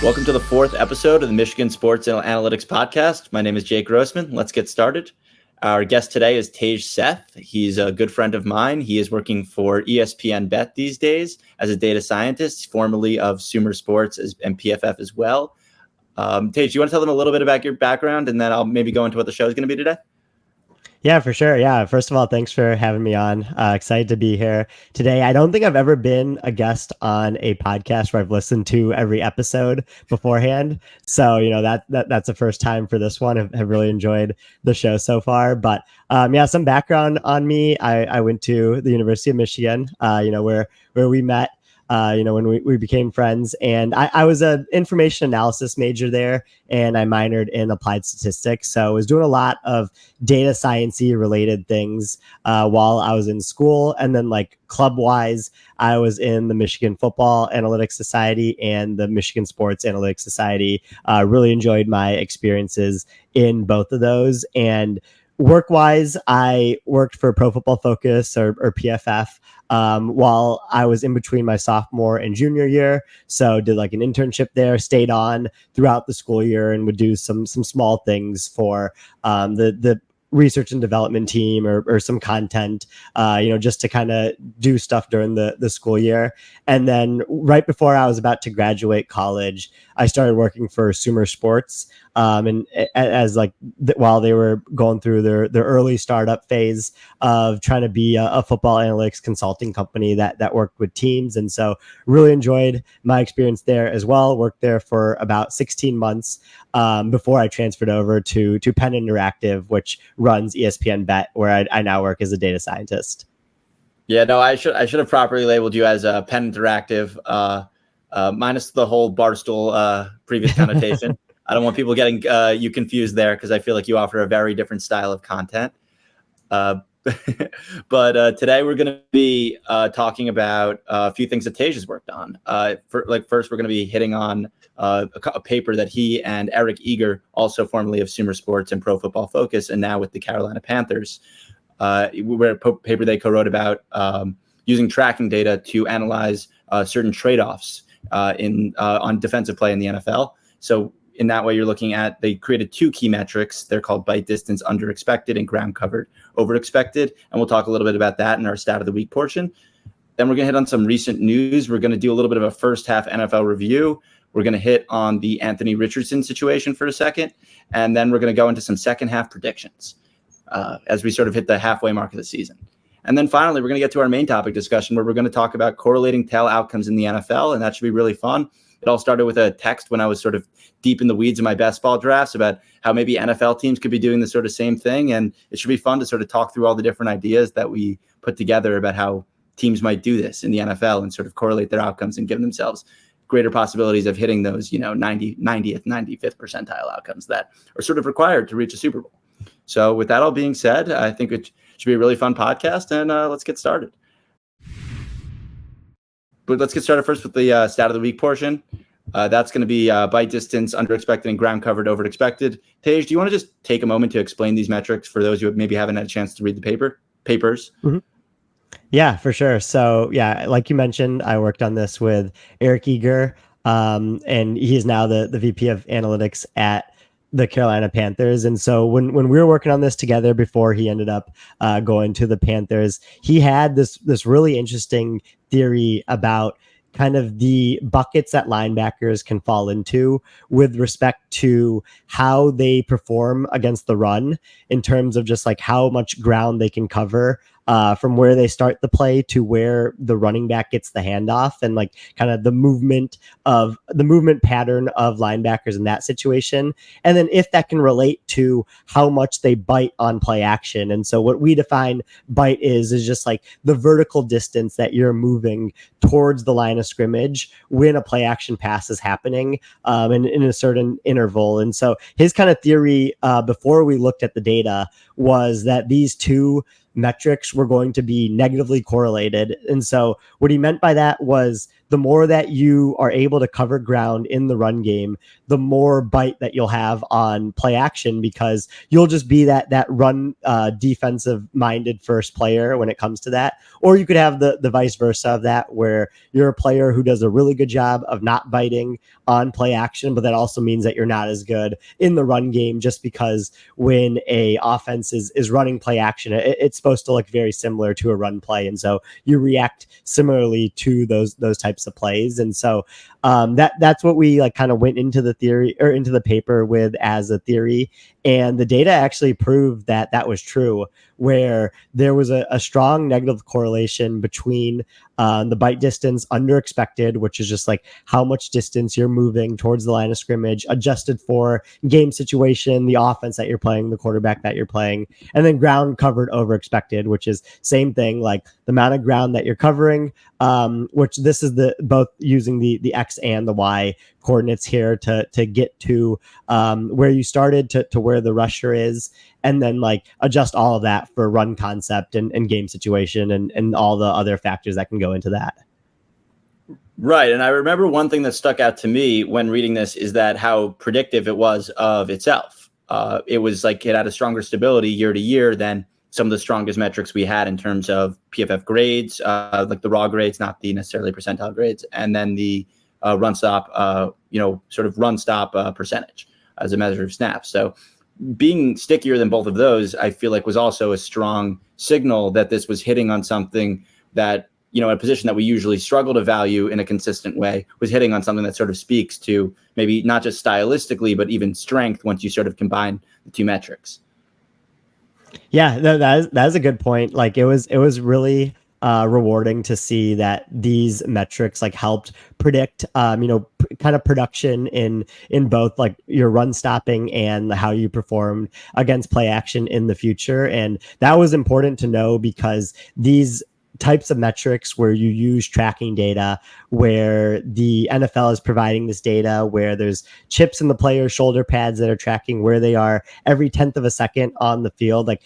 Welcome to the fourth episode of the Michigan Sports Analytics Podcast. My name is Jake Grossman. Let's get started. Our guest today is Tej Seth. He's a good friend of mine. He is working for ESPN Bet these days as a data scientist, formerly of Sumer Sports and PFF as well. Tej, you want to tell them a little bit about your background, and then I'll maybe go into what the show is going to be today? Yeah, for sure. Yeah. First of all, thanks for having me on. Excited to be here today. I don't think I've ever been a guest on a podcast where I've listened to every episode beforehand. So, that's the first time for this one. Have really enjoyed the show so far. But some background on me. I went to the University of Michigan, where we met. When we became friends, and I was an information analysis major there, and I minored in applied statistics. So I was doing a lot of data science-y related things while I was in school. And then club wise, I was in the Michigan Football Analytics Society and the Michigan Sports Analytics Society. Really enjoyed my experiences in both of those. And work-wise, I worked for Pro Football Focus or PFF while I was in between my sophomore and junior year. So did an internship there, stayed on throughout the school year, and would do some small things for the research and development team or some content, just to kind of do stuff during the school year. And then right before I was about to graduate college, I started working for Sumer Sports. And as while they were going through their early startup phase of trying to be a football analytics consulting company that worked with teams. And so really enjoyed my experience there as well. Worked there for about 16 months before I transferred over to Penn Interactive, which runs ESPN Bet, where I now work as a data scientist. Yeah, no, I should have properly labeled you as a Penn Interactive, minus the whole Barstool previous connotation. I don't want people getting you confused there, because I feel like you offer a very different style of content. But today we're going to be talking about a few things that Tej has worked on. First, we're going to be hitting on a paper that he and Eric Eager, also formerly of Sumer Sports and Pro Football Focus, and now with the Carolina Panthers, where a paper they co-wrote about using tracking data to analyze certain trade-offs on defensive play in the NFL. So in that way, you're looking at, they created two key metrics. They're called bite distance under expected and ground covered over expected. And we'll talk a little bit about that in our stat of the week portion. Then we're going to hit on some recent news. We're going to do a little bit of a first half NFL review. We're going to hit on the Anthony Richardson situation for a second. And then we're going to go into some second half predictions as we sort of hit the halfway mark of the season. And then finally, we're going to get to our main topic discussion, where we're going to talk about correlating tail outcomes in the NFL. And that should be really fun. It all started with a text when I was sort of deep in the weeds of my best ball drafts about how maybe NFL teams could be doing the sort of same thing. And it should be fun to sort of talk through all the different ideas that we put together about how teams might do this in the NFL and sort of correlate their outcomes and give themselves greater possibilities of hitting those, 90th, 95th percentile outcomes that are sort of required to reach a Super Bowl. So with that all being said, I think it should be a really fun podcast, and let's get started. But let's get started first with the stat of the week portion. That's going to be bite distance under expected and ground covered over expected. Tej, do you want to just take a moment to explain these metrics for those who maybe haven't had a chance to read the papers? Mm-hmm. Yeah, for sure. So yeah, like you mentioned, I worked on this with Eric Eager, and he is now the VP of analytics at the Carolina Panthers. And so when we were working on this together before he ended up going to the Panthers, he had this really interesting theory about kind of the buckets that linebackers can fall into with respect to how they perform against the run, in terms of just how much ground they can cover from where they start the play to where the running back gets the handoff, and kind of the movement pattern of linebackers in that situation. And then if that can relate to how much they bite on play action. And so what we define bite is just the vertical distance that you're moving towards the line of scrimmage when a play action pass is happening in a certain interval. And so his kind of theory before we looked at the data was that these two metrics were going to be negatively correlated. And so what he meant by that was the more that you are able to cover ground in the run game, the more bite that you'll have on play action, because you'll just be that run defensive minded first player when it comes to that. Or you could have the vice versa of that, where you're a player who does a really good job of not biting on play action, but that also means that you're not as good in the run game, just because when a offense is running play action, it's supposed to look very similar to a run play, and so you react similarly to those types of plays. And so that's what we like kind of went into the theory, or into the paper with, as a theory. And the data actually proved that that was true, where there was a strong negative correlation between the bite distance under expected, which is just like how much distance you're moving towards the line of scrimmage, adjusted for game situation, the offense that you're playing, the quarterback that you're playing, and then ground covered over expected, which is same thing, like the amount of ground that you're covering, which this is the both using the X and the Y coordinates here to get to where you started to where the rusher is, and then like adjust all of that for run concept and game situation and all the other factors that can go into that. Right. And I remember one thing that stuck out to me when reading this is that how predictive it was of itself. It was like it had a stronger stability year to year than some of the strongest metrics we had in terms of PFF grades, like the raw grades, not the necessarily percentile grades, and then the run stop, sort of run stop percentage as a measure of snaps. So being stickier than both of those, I feel like, was also a strong signal that this was hitting on something that, a position that we usually struggle to value in a consistent way, was hitting on something that sort of speaks to maybe not just stylistically, but even strength once you sort of combine the two metrics. Yeah, that is a good point. Like it was really rewarding to see that these metrics like helped predict, kind of production in both like your run stopping and how you performed against play action in the future. And that was important to know, because these types of metrics where you use tracking data, where the NFL is providing this data, where there's chips in the player's shoulder pads that are tracking where they are every 10th of a second on the field, like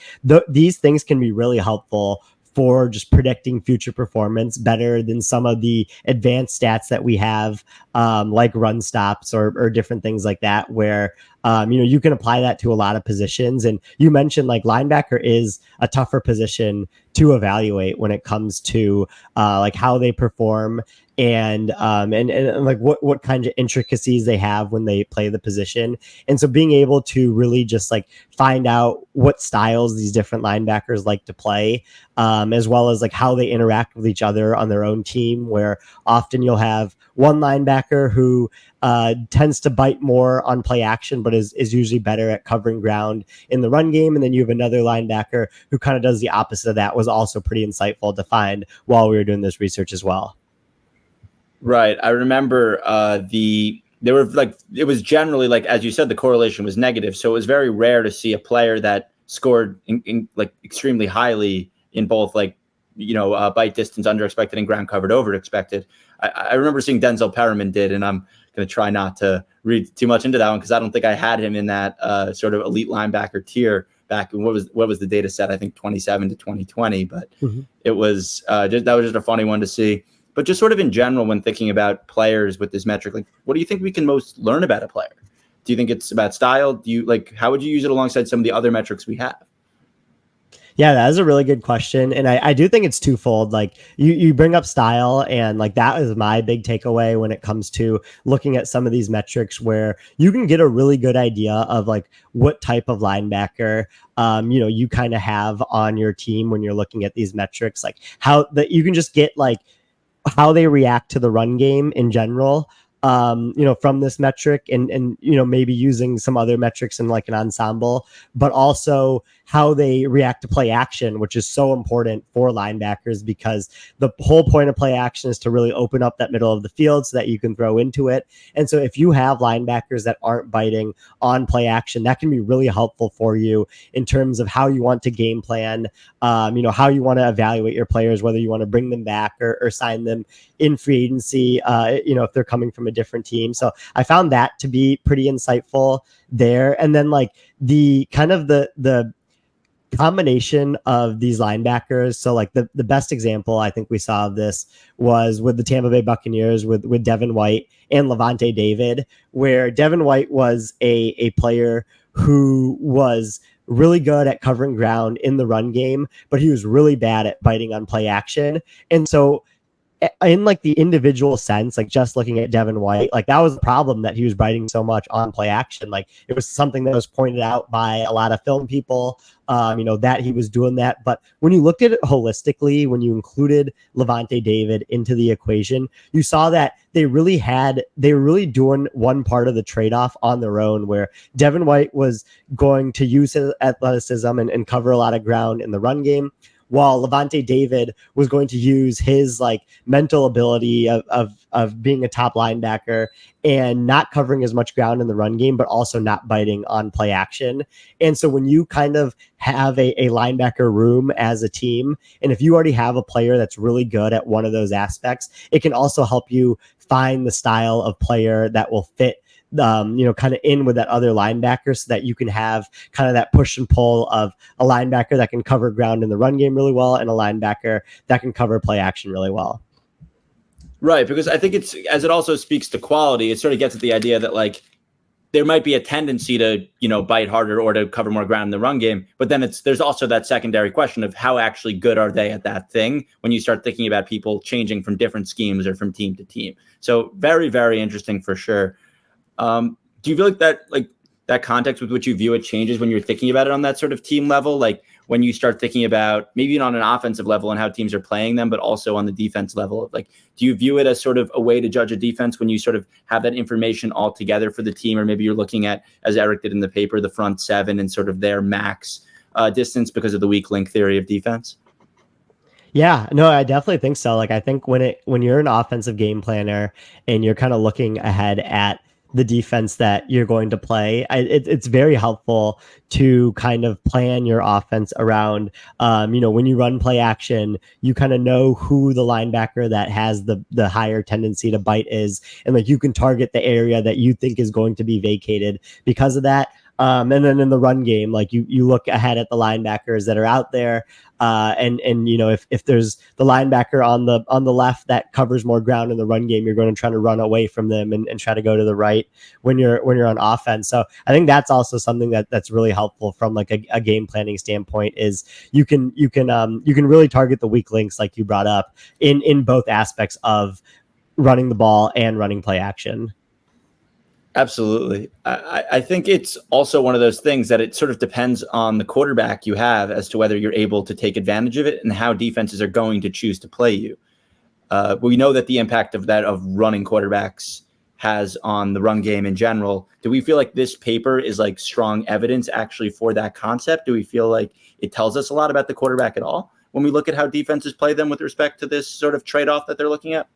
these things can be really helpful for just predicting future performance better than some of the advanced stats that we have, like run stops or different things like that, where you can apply that to a lot of positions. And you mentioned like linebacker is a tougher position to evaluate when it comes to like how they perform and like what kind of intricacies they have when they play the position. And so being able to really just like find out what styles these different linebackers like to play, as well as like how they interact with each other on their own team, where often you'll have one linebacker who tends to bite more on play action, but is usually better at covering ground in the run game. And then you have another linebacker who kind of does the opposite of that. Was also pretty insightful to find while we were doing this research as well. Right. I remember there were like, it was generally like, as you said, the correlation was negative. So it was very rare to see a player that scored in like extremely highly in both like, bite distance under expected and ground covered over expected. I remember seeing Denzel Perriman did, and I'm going to try not to read too much into that one because I don't think I had him in that sort of elite linebacker tier back in what was the data set? I think 27 to 2020, but it was that was just a funny one to see. But just sort of in general, when thinking about players with this metric, like what do you think we can most learn about a player? Do you think it's about style? Do you like, how would you use it alongside some of the other metrics we have? Yeah, that is a really good question. And I do think it's twofold. Like you bring up style, and like that is my big takeaway when it comes to looking at some of these metrics, where you can get a really good idea of like what type of linebacker you kind of have on your team when you're looking at these metrics, like how that you can just get like how they react to the run game in general, from this metric, and maybe using some other metrics in like an ensemble, but also how they react to play action, which is so important for linebackers, because the whole point of play action is to really open up that middle of the field so that you can throw into it. And so if you have linebackers that aren't biting on play action, that can be really helpful for you in terms of how you want to game plan, how you want to evaluate your players, whether you want to bring them back or sign them in free agency, if they're coming from a different team. So I found that to be pretty insightful there. And then like the kind of the combination of these linebackers. So like the best example I think we saw of this was with the Tampa Bay Buccaneers with Devin White and Levante David, where Devin White was a player who was really good at covering ground in the run game, but he was really bad at biting on play action. And so in like the individual sense, like just looking at Devin White, like that was the problem, that he was biting so much on play action. Like it was something that was pointed out by a lot of film people, that he was doing that. But when you looked at it holistically, when you included Levante David into the equation, you saw that they were really doing one part of the trade-off on their own, where Devin White was going to use his athleticism and cover a lot of ground in the run game, while Levante David was going to use his like mental ability of being a top linebacker and not covering as much ground in the run game, but also not biting on play action. And so when you kind of have a linebacker room as a team, and if you already have a player that's really good at one of those aspects, it can also help you find the style of player that will fit kind of in with that other linebacker, so that you can have kind of that push and pull of a linebacker that can cover ground in the run game really well and a linebacker that can cover play action really well. Right, because I think it's, as it also speaks to quality, it sort of gets at the idea that like there might be a tendency to, bite harder or to cover more ground in the run game, but then there's also that secondary question of how actually good are they at that thing when you start thinking about people changing from different schemes or from team to team. So very, very interesting for sure. Do you feel like that context with which you view it changes when you're thinking about it on that sort of team level? Like when you start thinking about maybe on an offensive level and how teams are playing them, but also on the defense level, like, do you view it as sort of a way to judge a defense when you sort of have that information all together for the team? Or maybe you're looking at, as Eric did in the paper, the front seven and sort of their max distance because of the weak link theory of defense? Yeah, no, I definitely think so. Like, I think when you're an offensive game planner and you're kind of looking ahead at the defense that you're going to play, it's very helpful to kind of plan your offense around, when you run play action, you kind of know who the linebacker that has the higher tendency to bite is, and like you can target the area that you think is going to be vacated because of that. And then in the run game, like you look ahead at the linebackers that are out there, and if there's the linebacker on the left that covers more ground in the run game, you're going to try to run away from them and try to go to the right when you're on offense. So I think that's also something that's really helpful from like a game planning standpoint, is you can really target the weak links like you brought up in both aspects of running the ball and running play action. Absolutely. I think it's also one of those things that it sort of depends on the quarterback you have as to whether you're able to take advantage of it and how defenses are going to choose to play you. We know that the impact of running quarterbacks has on the run game in general. Do we feel like this paper is like strong evidence actually for that concept? Do we feel like it tells us a lot about the quarterback at all when we look at how defenses play them with respect to this sort of trade-off that they're looking at?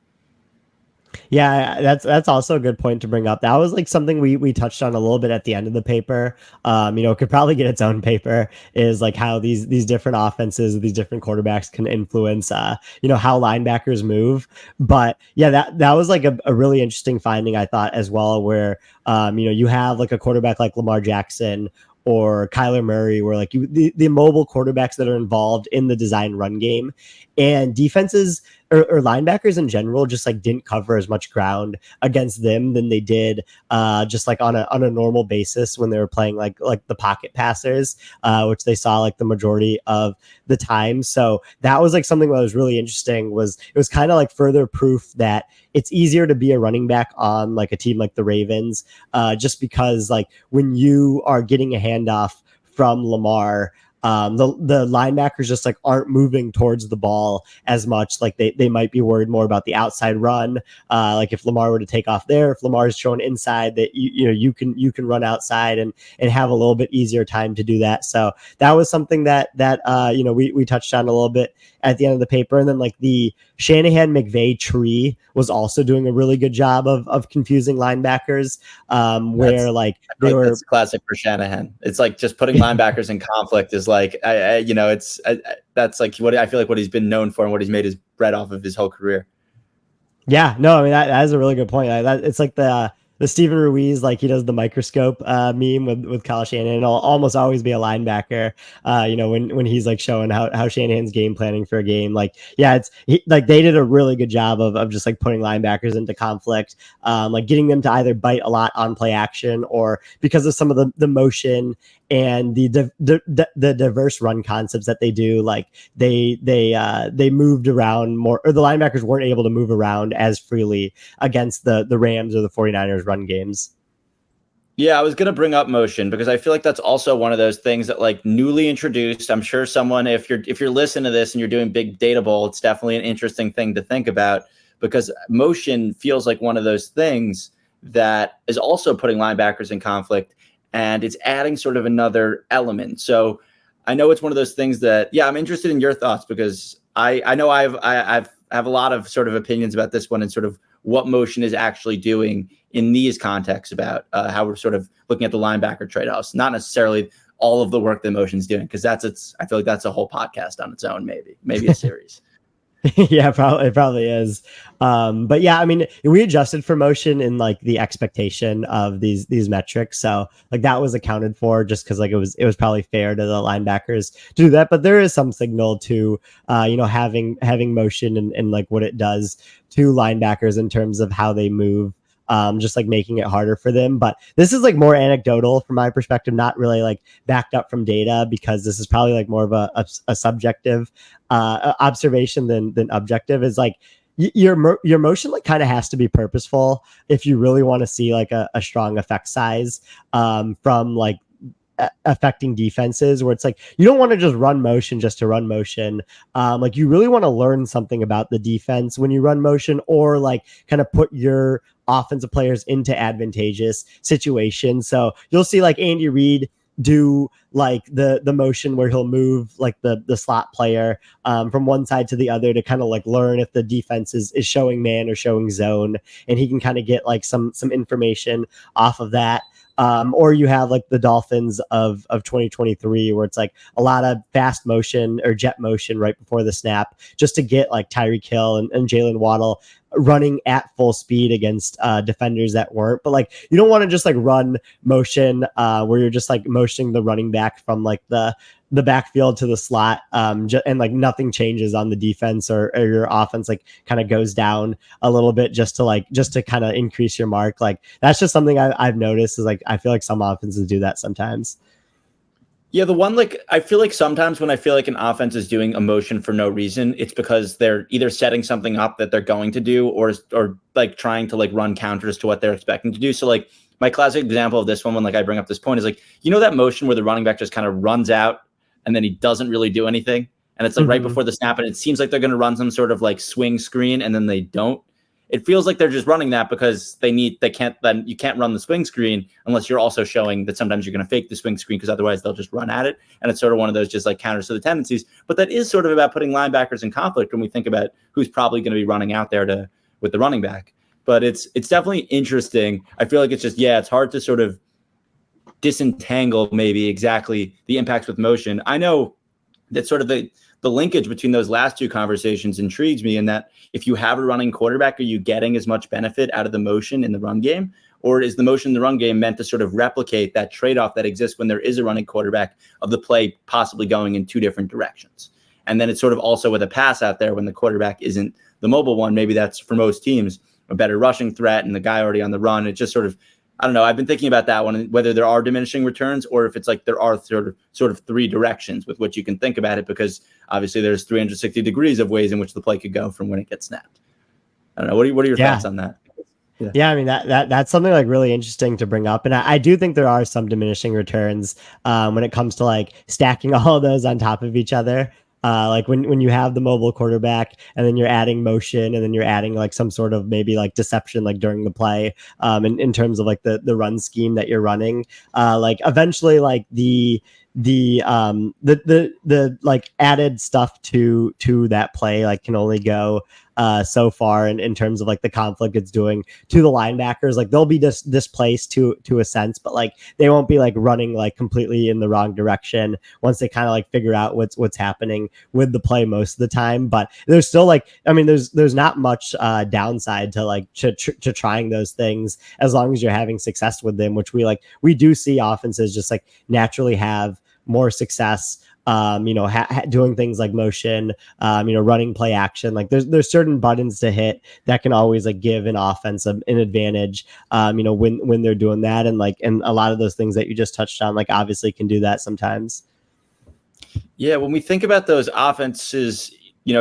Yeah, that's also a good point to bring up. That was like something we touched on a little bit at the end of the paper. It could probably get its own paper, is like how these different offenses, these different quarterbacks can influence how linebackers move. But yeah, that was like a really interesting finding, I thought, as well, where you have like a quarterback like Lamar Jackson or Kyler Murray, where like the mobile quarterbacks that are involved in the design run game, and defenses or linebackers in general just like didn't cover as much ground against them than they did just like on a normal basis when they were playing like the pocket passers, which they saw like the majority of the time. So that was like something that was really interesting. It was kind of like further proof that it's easier to be a running back on like a team like the Ravens, just because like when you are getting a handoff from Lamar, the linebackers just like aren't moving towards the ball as much. Like they might be worried more about the outside run. Like if Lamar were to take off there, if Lamar is showing inside, that you can run outside and have a little bit easier time to do that. So that was something that we touched on a little bit at the end of the paper. And then like the Shanahan McVay tree was also doing a really good job of confusing linebackers, where like they were. That's classic for Shanahan. It's like just putting linebackers in conflict is like, that's like what I feel like what he's been known for and what he's made his bread off of his whole career. Yeah, no, I mean that is a really good point. It's like the Steven Ruiz, like he does the microscope meme with Kyle Shanahan. It'll almost always be a linebacker. When he's like showing how Shanahan's game planning for a game. Like, yeah, like they did a really good job of just like putting linebackers into conflict, like getting them to either bite a lot on play action, or because of some of the motion and the diverse run concepts that they do, like they moved around more, or the linebackers weren't able to move around as freely against the Rams or the 49ers run games. Yeah, I was going to bring up motion because I feel like that's also one of those things that like newly introduced. I'm sure someone, if you're listening to this and you're doing big data bowl, it's definitely an interesting thing to think about, because motion feels like one of those things that is also putting linebackers in conflict, and it's adding sort of another element. So I know it's one of those things that, yeah, I'm interested in your thoughts, because I know I have a lot of sort of opinions about this one and sort of what motion is actually doing in these contexts about how we're sort of looking at the linebacker trade-offs, not necessarily all of the work that motion's doing, because I feel like that's a whole podcast on its own, maybe a series. Yeah, it probably is. But yeah, I mean, we adjusted for motion in like the expectation of these metrics. So like that was accounted for just because like it was probably fair to the linebackers to do that. But there is some signal to having motion and like what it does to linebackers in terms of how they move. Just like making it harder for them. But this is like more anecdotal from my perspective, not really like backed up from data, because this is probably like more of a subjective observation than objective. Is like your motion like kind of has to be purposeful if you really want to see like a strong effect size from like affecting defenses, where it's like you don't want to just run motion just to run motion. Like you really want to learn something about the defense when you run motion, or like kind of put your offensive players into advantageous situations. So you'll see like Andy Reid do like the motion where he'll move like the slot player from one side to the other to kind of like learn if the defense is showing man or showing zone, and he can kind of get like some information off of that. Or you have like the Dolphins of 2023, where it's like a lot of fast motion or jet motion right before the snap, just to get like Tyreek Hill and Jalen Waddle running at full speed against defenders that weren't. But like you don't want to just like run motion where you're just like motioning the running back from like the backfield to the slot, and like nothing changes on the defense, or your offense like kind of goes down a little bit just to kind of increase your mark. Like that's just something I've noticed, is like I feel like some offenses do that sometimes. Yeah, the one, like, I feel like sometimes when I feel like an offense is doing a motion for no reason, it's because they're either setting something up that they're going to do, or like trying to like run counters to what they're expecting to do. So like my classic example of this one, when like I bring up this point, is like, that motion where the running back just kind of runs out and then he doesn't really do anything. And it's like right before the snap, and it seems like they're going to run some sort of like swing screen, and then they don't. It feels like they're just running that because you can't run the swing screen unless you're also showing that sometimes you're going to fake the swing screen, because otherwise they'll just run at it. And it's sort of one of those just like counters to the tendencies. But that is sort of about putting linebackers in conflict when we think about who's probably going to be running out there with the running back. But it's definitely interesting. I feel like it's just, it's hard to sort of disentangle maybe exactly the impacts with motion. I know that sort of the linkage between those last two conversations intrigues me, in that if you have a running quarterback, are you getting as much benefit out of the motion in the run game? Or is the motion in the run game meant to sort of replicate that trade-off that exists when there is a running quarterback, of the play possibly going in two different directions? And then it's sort of also with a pass out there, when the quarterback isn't the mobile one, maybe that's for most teams a better rushing threat and the guy already on the run. It just sort of, I don't know. I've been thinking about that one, whether there are diminishing returns, or if it's like there are sort of three directions with which you can think about it, because obviously there's 360 degrees of ways in which the play could go from when it gets snapped. I don't know. What are your thoughts on that? Yeah, I mean that's something like really interesting to bring up, and I do think there are some diminishing returns when it comes to like stacking all of those on top of each other. Like when you have the mobile quarterback, and then you're adding motion, and then you're adding like some sort of maybe like deception like during the play, in terms of like the run scheme that you're running, like eventually like the like added stuff to that play like can only go so far in terms of like the conflict it's doing to the linebackers. Like they'll be displaced to a sense, but like they won't be like running like completely in the wrong direction once they kind of like figure out what's happening with the play most of the time. But there's still like, I mean, there's not much downside to like to trying those things as long as you're having success with them, which we do see offenses just like naturally have more success doing things like motion, running play action. Like there's certain buttons to hit that can always like give an offense an advantage, when they're doing that. And a lot of those things that you just touched on, like obviously can do that sometimes. Yeah. When we think about those offenses,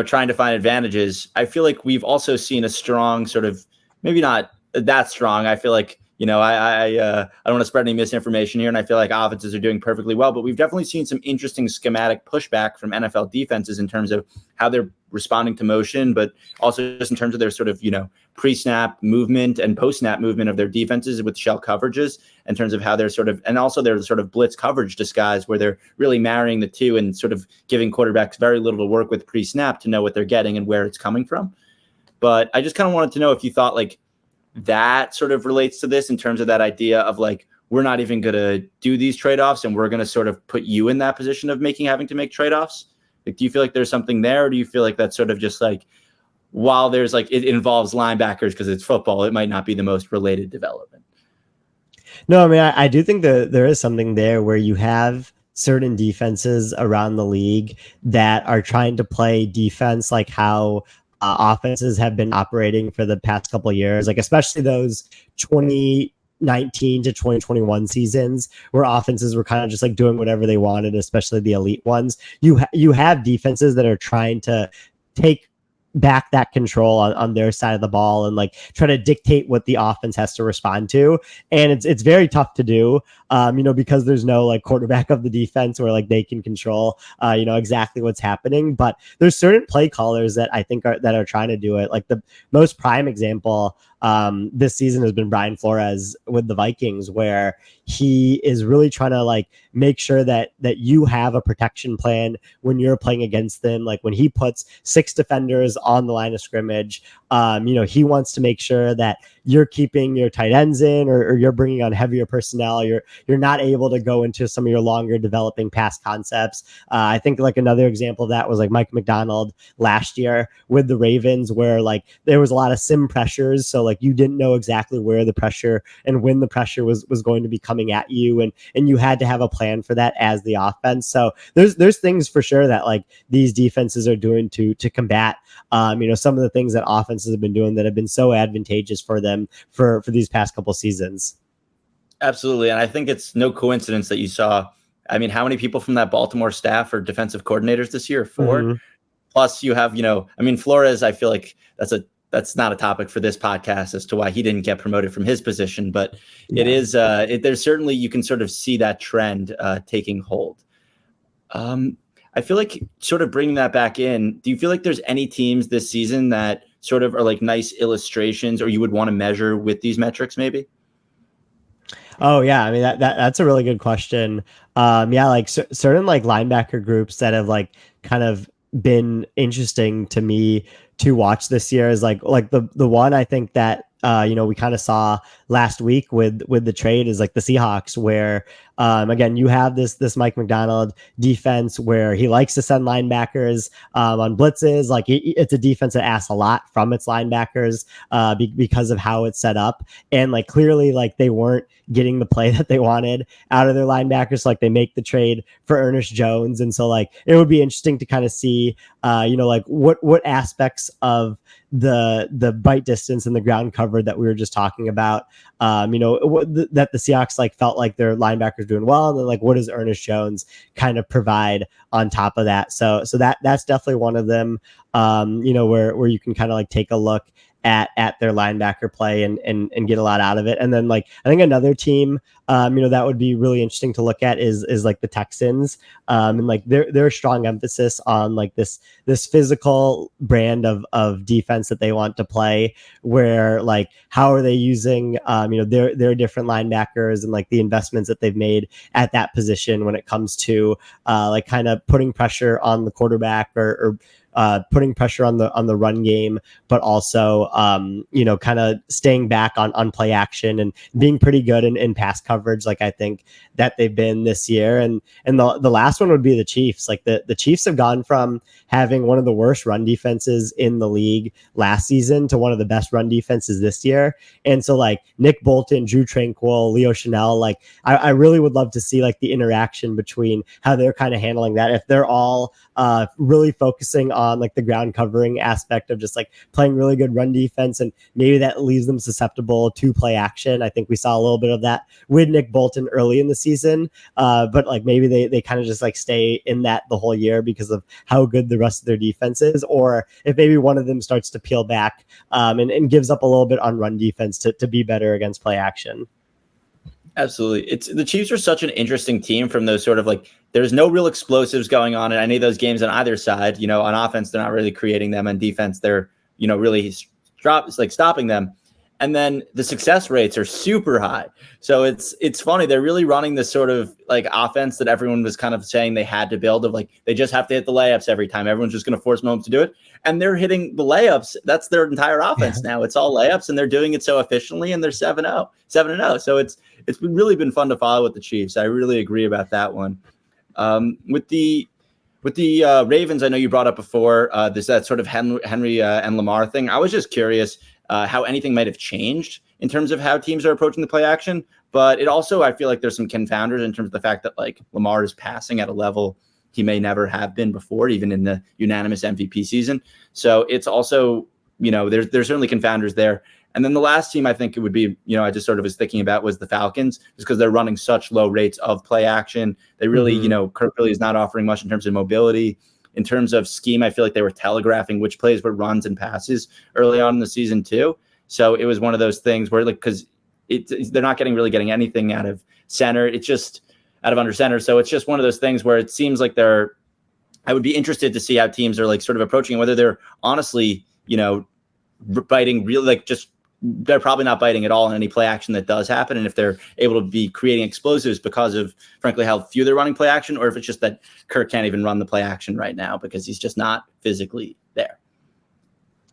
trying to find advantages, I feel like we've also seen a strong sort of, maybe not that strong. I feel like, I don't want to spread any misinformation here, and I feel like offenses are doing perfectly well, but we've definitely seen some interesting schematic pushback from NFL defenses in terms of how they're responding to motion, but also just in terms of their sort of, pre-snap movement and post-snap movement of their defenses with shell coverages, in terms of how they're sort of, and also their sort of blitz coverage disguise, where they're really marrying the two and sort of giving quarterbacks very little to work with pre-snap to know what they're getting and where it's coming from. But I just kind of wanted to know if you thought like that sort of relates to this in terms of that idea of like, we're not even going to do these trade-offs and we're going to sort of put you in that position of having to make trade-offs. Like, do you feel like there's something there, or do you feel like that's sort of just like, while there's like, it involves linebackers because it's football, it might not be the most related development? No, I mean, I do think that there is something there where you have certain defenses around the league that are trying to play defense like how offenses have been operating for the past couple of years, like especially those 2019 to 2021 seasons where offenses were kind of just like doing whatever they wanted, especially the elite ones. You have defenses that are trying to take back that control on their side of the ball and like try to dictate what the offense has to respond to. And it's very tough to do, because there's no like quarterback of the defense where like they can control, exactly what's happening. But there's certain play callers that I think are trying to do it. Like the most prime example this season has been Brian Flores with the Vikings, where he is really trying to like make sure that you have a protection plan when you're playing against them. Like when he puts 6 defenders on the line of scrimmage, he wants to make sure that you're keeping your tight ends in, or you're bringing on heavier personnel. You're not able to go into some of your longer developing pass concepts. I think like another example of that was like Mike McDonald last year with the Ravens, where like there was a lot of sim pressures. So like you didn't know exactly where the pressure and when the pressure was going to be coming at you. And you had to have a plan for that as the offense. So there's things for sure that like these defenses are doing to combat, some of the things that offenses have been doing that have been so advantageous for them for these past couple seasons. Absolutely. And I think it's no coincidence that you saw, I mean, how many people from that Baltimore staff are defensive coordinators this year? 4. Mm-hmm. Plus you have, Flores, I feel like that's not a topic for this podcast as to why he didn't get promoted from his position, but It is, there's certainly, you can sort of see that trend taking hold. I feel like sort of bringing that back in, do you feel like there's any teams this season that sort of are like nice illustrations, or you would want to measure with these metrics maybe? Oh yeah, I mean that's a really good question. Like certain like linebacker groups that have like kind of been interesting to me to watch this year is like the one I think that we kind of saw last week with the trade is like the Seahawks, where again you have this Mike McDonald defense where he likes to send linebackers on blitzes. Like it's a defense that asks a lot from its linebackers because of how it's set up, and like clearly like they weren't getting the play that they wanted out of their linebackers. So, like they make the trade for Ernest Jones, and so like it would be interesting to kind of see like what aspects of the bite distance and the ground cover that we were just talking about, that the Seahawks like felt like their linebackers doing well, and then like what does Ernest Jones kind of provide on top of that. So that's definitely one of them, where you can kind of like take a look at their linebacker play and get a lot out of it. And then like I think another team that would be really interesting to look at is like the Texans, and like their strong emphasis on like this physical brand of defense that they want to play, where like how are they using their different linebackers and like the investments that they've made at that position when it comes to like kind of putting pressure on the quarterback or putting pressure on the run game, but also kind of staying back on play action and being pretty good in pass coverage, like I think that they've been this year. And the last one would be the Chiefs. Like the Chiefs have gone from having one of the worst run defenses in the league last season to one of the best run defenses this year. And so like Nick Bolton, Drew Tranquil, Leo Chanel, like I really would love to see like the interaction between how they're kind of handling that. If they're all really focusing on like the ground covering aspect of just like playing really good run defense, and maybe that leaves them susceptible to play action. I think we saw a little bit of that with Nick Bolton early in the season, but like maybe they kind of just like stay in that the whole year because of how good the rest of their defense is, or if maybe one of them starts to peel back and gives up a little bit on run defense to be better against play action. Absolutely. It's the Chiefs are such an interesting team from those sort of like, there's no real explosives going on in any of those games on either side. On offense, they're not really creating them. On defense, they're, really stopping them. And then the success rates are super high. So it's funny. They're really running this sort of like offense that everyone was kind of saying they had to build, of like, they just have to hit the layups every time. Everyone's just going to force Mahomes to do it. And they're hitting the layups. That's their entire offense now. It's all layups, and they're doing it so efficiently, and they're 7-0. So it's really been fun to follow with the Chiefs. I really agree about that one. With the Ravens, I know you brought up before that sort of Henry and Lamar thing. I was just curious how anything might have changed in terms of how teams are approaching the play action. But it also, I feel like there's some confounders in terms of the fact that like Lamar is passing at a level he may never have been before, even in the unanimous MVP season. So it's also, there's certainly confounders there. And then the last team I think it would be, I just sort of was thinking about was the Falcons, just because they're running such low rates of play action. They really, Kirk really is not offering much in terms of mobility. In terms of scheme, I feel like they were telegraphing which plays were runs and passes early on in the season too. So it was one of those things where like, because they're not getting anything out of center. It's just out of under center. So it's just one of those things where it seems like I would be interested to see how teams are like sort of approaching, whether they're honestly, biting really like just, they're probably not biting at all in any play action that does happen. And if they're able to be creating explosives because of, frankly, how few they're running play action, or if it's just that Kirk can't even run the play action right now because he's just not physically there.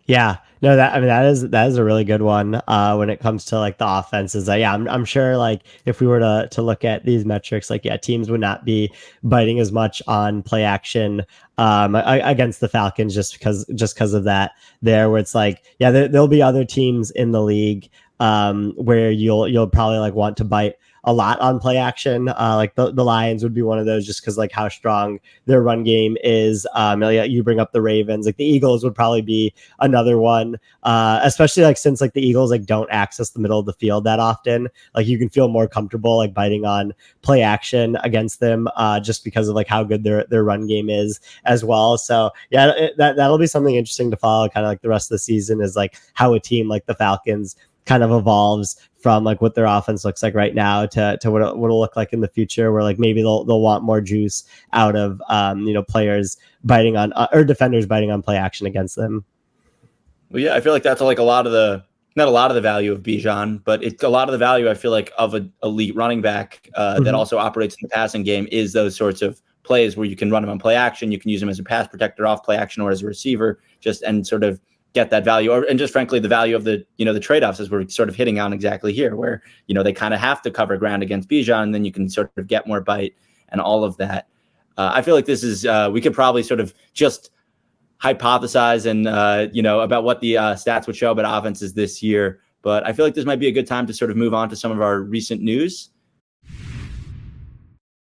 Yeah, no, that is a really good one when it comes to like the offenses. I'm sure like if we were to look at these metrics, like teams would not be biting as much on play action against the Falcons just because of that there, where it's like there'll be other teams in the league where you'll probably like want to bite a lot on play action. Like the Lions would be one of those just because like how strong their run game is. You bring up the Ravens, like the Eagles would probably be another one, especially like since like the Eagles like don't access the middle of the field that often. Like you can feel more comfortable like biting on play action against them just because of like how good their run game is as well. So that'll be something interesting to follow kind of like the rest of the season, is like how a team like the Falcons kind of evolves from like what their offense looks like right now to what it'll look like in the future, where like maybe they'll want more juice out of players biting on or defenders biting on play action against them. Well, yeah, I feel like that's like not a lot of the value of Bijan, but it's a lot of the value I feel like of an elite running back that also operates in the passing game is those sorts of plays where you can run him on play action, you can use him as a pass protector off play action or as a receiver, and sort of get that value, and just frankly the value of the the trade-offs, as we're sort of hitting on exactly here, where they kind of have to cover ground against Bijan, and then you can sort of get more bite and all of that. I feel like this is we could probably sort of just hypothesize and about what the stats would show about offenses this year, but I feel like this might be a good time to sort of move on to some of our recent news.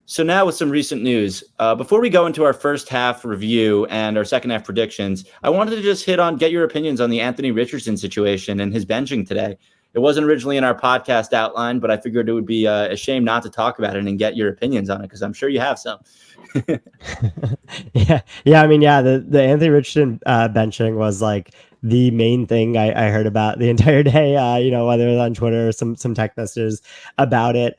So now with some recent news, before we go into our first half review and our second half predictions, I wanted to just get your opinions on the Anthony Richardson situation and his benching today. It wasn't originally in our podcast outline, but I figured it would be a shame not to talk about it and get your opinions on it, because I'm sure you have some. Yeah. I mean, the Anthony Richardson benching was like the main thing I heard about the entire day, whether it was on Twitter or some tech messages about it.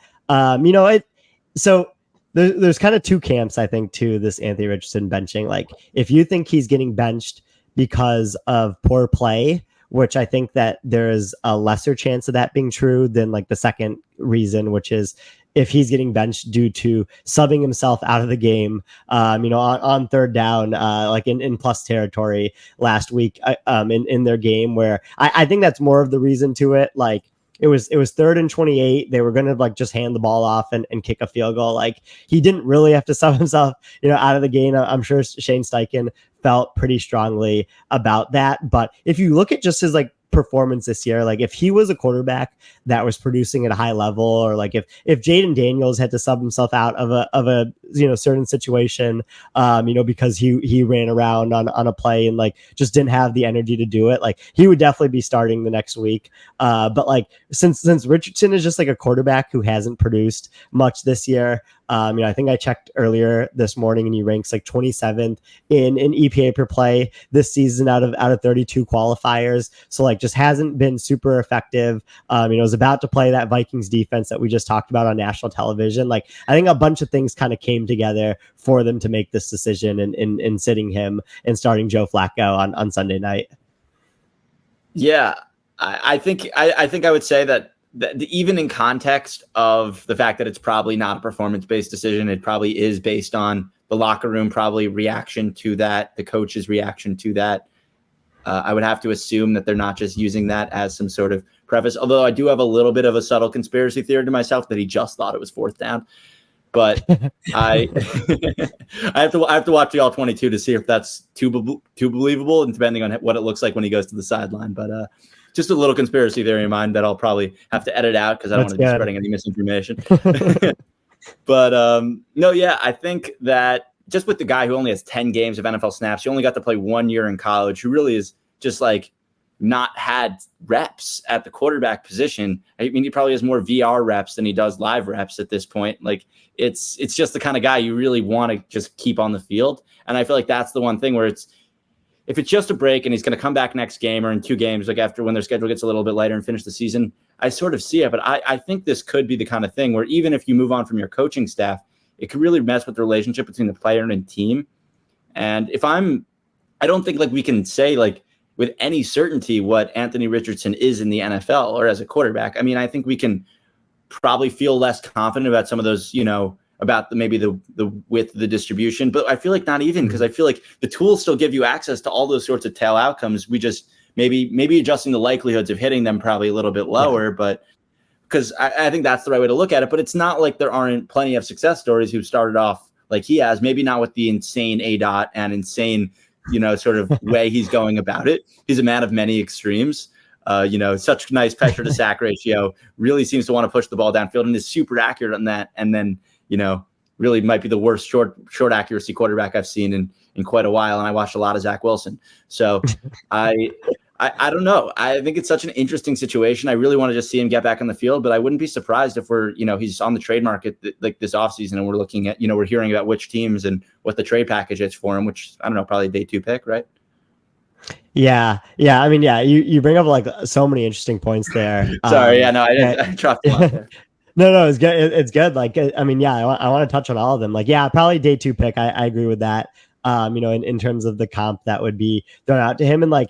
So there's kind of two camps, I think, to this Anthony Richardson benching. Like, if you think he's getting benched because of poor play, which I think that there is a lesser chance of that being true than like the second reason, which is if he's getting benched due to subbing himself out of the game, on third down, like in plus territory last week, in their game, where I think that's more of the reason to it. Like, it was 3rd and 28. They were going to like just hand the ball off and kick a field goal. Like, he didn't really have to sub himself, out of the game. I'm sure Shane Steichen felt pretty strongly about that. But if you look at just his like performance this year, like if he was a quarterback that was producing at a high level, or like if Jaden Daniels had to sub himself out of a certain situation, because he ran around on a play and like just didn't have the energy to do it, like he would definitely be starting the next week. But like since Richardson is just like a quarterback who hasn't produced much this year, I think I checked earlier this morning and he ranks like 27th in EPA per play this season out of 32 qualifiers. So like just hasn't been super effective. Was about to play that Vikings defense that we just talked about on national television. Like, I think a bunch of things kind of came together for them to make this decision in sitting him and starting Joe Flacco on Sunday night. Yeah, I think I would say that even in context of the fact that it's probably not a performance-based decision, it probably is based on the locker room probably reaction to that, the coach's reaction to that. I would have to assume that they're not just using that as some sort of preface, although I do have a little bit of a subtle conspiracy theory to myself that he just thought it was 4th down. But I I have to watch the all 22 to see if that's too believable, and depending on what it looks like when he goes to the sideline. But just a little conspiracy theory of mine that I'll probably have to edit out because I don't want to be spreading any misinformation. But no, yeah, I think that just with the guy who only has 10 games of NFL snaps, he only got to play 1 year in college, who really is just like not had reps at the quarterback position. I mean, he probably has more VR reps than he does live reps at this point. Like, it's just the kind of guy you really want to just keep on the field. And I feel like that's the one thing where if it's just a break and he's going to come back next game or in 2 games, like after when their schedule gets a little bit lighter and finish the season, I sort of see it. But I think this could be the kind of thing where even if you move on from your coaching staff, it could really mess with the relationship between the player and team. And I don't think like we can say like with any certainty what Anthony Richardson is in the NFL or as a quarterback. I mean, I think we can probably feel less confident about some of those, about maybe the width of the distribution, but I feel like not even, because I feel like the tools still give you access to all those sorts of tail outcomes. We just maybe adjusting the likelihoods of hitting them probably a little bit lower, but because I think that's the right way to look at it. But it's not like there aren't plenty of success stories who started off like he has, maybe not with the insane ADOT and insane, sort of way he's going about it. He's a man of many extremes. Such nice pressure to sack ratio, really seems to want to push the ball downfield and is super accurate on that. And then, really might be the worst short accuracy quarterback I've seen in quite a while. And I watched a lot of Zach Wilson. So I don't know. I think it's such an interesting situation. I really want to just see him get back on the field, but I wouldn't be surprised if he's on the trade market like this offseason and we're looking at, we're hearing about which teams and what the trade package is for him, which I don't know, probably day 2 pick, right? Yeah. I mean, yeah, you bring up like so many interesting points there. Sorry. I dropped a lot there. No, it's good. It's good. Like, I mean, yeah, I want to touch on all of them. Like, yeah, probably day 2 pick. I agree with that. In terms of the comp that would be thrown out to him, and like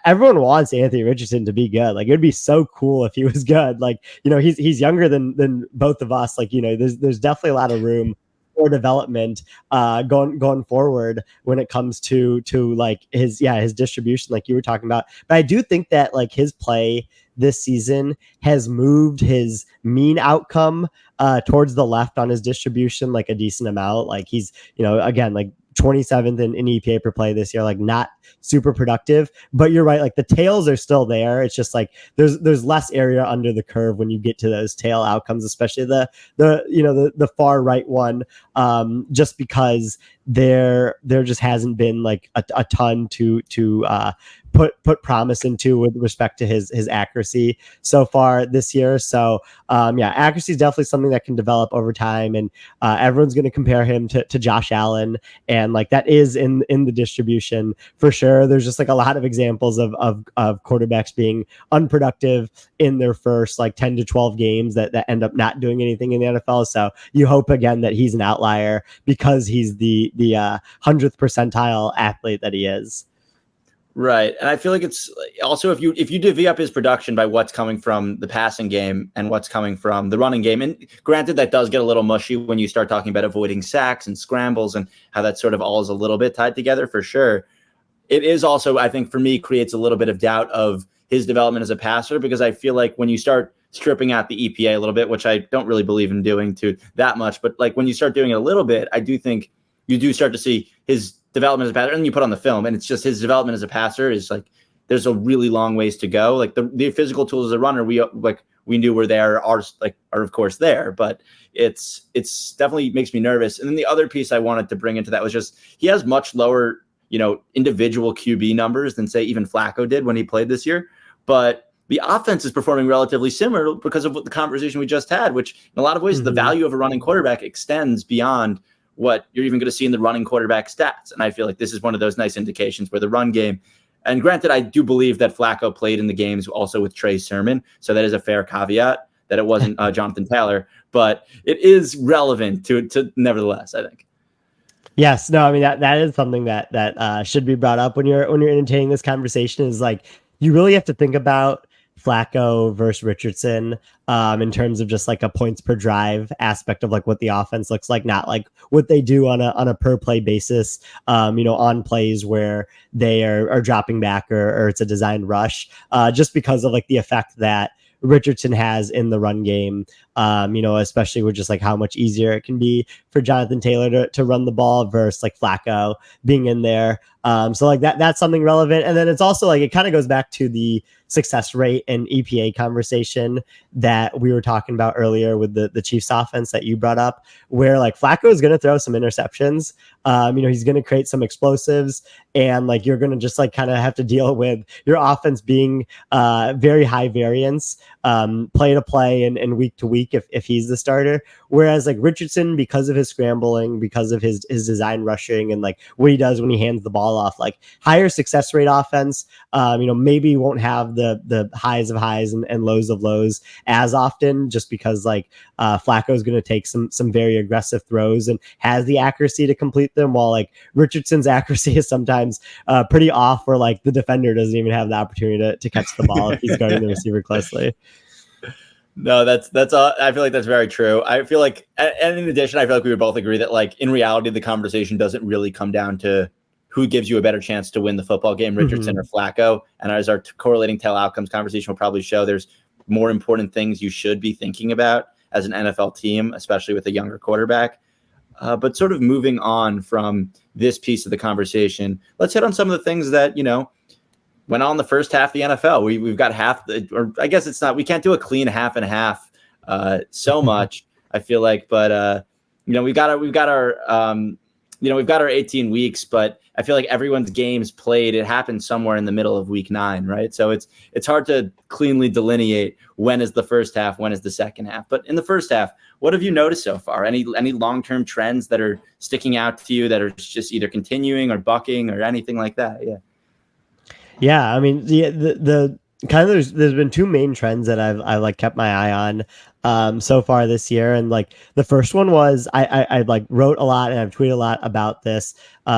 everyone wants Anthony Richardson to be good. Like, it would be so cool if he was good. Like, he's younger than both of us. Like, there's definitely a lot of room for development going forward when it comes to like his distribution, like you were talking about. But I do think that like his play this season has moved his mean outcome towards the left on his distribution like a decent amount. Like, he's again like 27th in EPA per play this year, like not super productive, but you're right. Like, the tails are still there. It's just like there's less area under the curve when you get to those tail outcomes, especially the far right one, just because there just hasn't been like a ton to put promise into with respect to his accuracy so far this year. So accuracy is definitely something that can develop over time, and everyone's going to compare him to Josh Allen, and like that is in the distribution for sure. There's just like a lot of examples of quarterbacks being unproductive in their first like 10 to 12 games that end up not doing anything in the NFL. So you hope again that he's an outlier because he's the 100th percentile athlete that he is. Right. And I feel like it's also if you divvy up his production by what's coming from the passing game and what's coming from the running game, and granted that does get a little mushy when you start talking about avoiding sacks and scrambles and how that sort of all is a little bit tied together for sure. It is also, I think for me, creates a little bit of doubt of his development as a passer, because I feel like when you start stripping out the EPA a little bit, which I don't really believe in doing to that much, but like when you start doing it a little bit, I do think you do start to see his development as a passer, and you put on the film, and it's just his development as a passer is like there's a really long ways to go. Like the physical tools as a runner, we knew were there, are of course there, but it's definitely makes me nervous. And then the other piece I wanted to bring into that was just he has much lower, individual QB numbers than say even Flacco did when he played this year, but the offense is performing relatively similar because of what the conversation we just had, which in a lot of ways the value of a running quarterback extends beyond what you're even going to see in the running quarterback stats. And I feel like this is one of those nice indications where the run game, and granted, I do believe that Flacco played in the games also with Trey Sermon. So that is a fair caveat that it wasn't Jonathan Taylor, but it is relevant to nevertheless, I think. Yes, no, I mean that is something that should be brought up when you're entertaining this conversation, is like you really have to think about Flacco versus Richardson in terms of just like a points per drive aspect of like what the offense looks like, not like what they do on a per play basis, on plays where they are dropping back or it's a designed rush, just because of like the effect that Richardson has in the run game, especially with just like how much easier it can be for Jonathan Taylor to run the ball versus like Flacco being in there. So like that's something relevant. And then it's also like, it kind of goes back to the success rate and EPA conversation that we were talking about earlier with the Chiefs offense that you brought up, where like Flacco is going to throw some interceptions. He's going to create some explosives, and like you're going to just like kind of have to deal with your offense being very high variance, play to play and week to week if he's the starter. Whereas like Richardson, because of his scrambling, because of his design rushing and like what he does when he hands the ball off, like higher success rate offense, maybe won't have the highs of highs and lows of lows as often, just because like Flacco is going to take some very aggressive throws and has the accuracy to complete them, while like Richardson's accuracy is sometimes pretty off, where like the defender doesn't even have the opportunity to catch the ball if he's guarding the receiver closely. No, that's all. I feel like that's very true. I feel like, and in addition, I feel like we would both agree that like in reality, the conversation doesn't really come down to who gives you a better chance to win the football game, Richardson or Flacco. And as our correlating tail outcomes conversation will probably show, there's more important things you should be thinking about as an NFL team, especially with a younger quarterback. But sort of moving on from this piece of the conversation, let's hit on some of the things that, went on the first half of the NFL. We've got or I guess it's not, we can't do a clean half and half so much, I feel like, but we've got our 18 weeks, but I feel like everyone's games played, it happened somewhere in the middle of week 9, right? So it's hard to cleanly delineate when is the first half, when is the second half. But in the first half, what have you noticed so far? Any long-term trends that are sticking out to you that are just either continuing or bucking or anything like that? Yeah. Yeah, I mean the kind of there's been two main trends that I've like kept my eye on so far this year, and like the first one was I like wrote a lot and I've tweeted a lot about this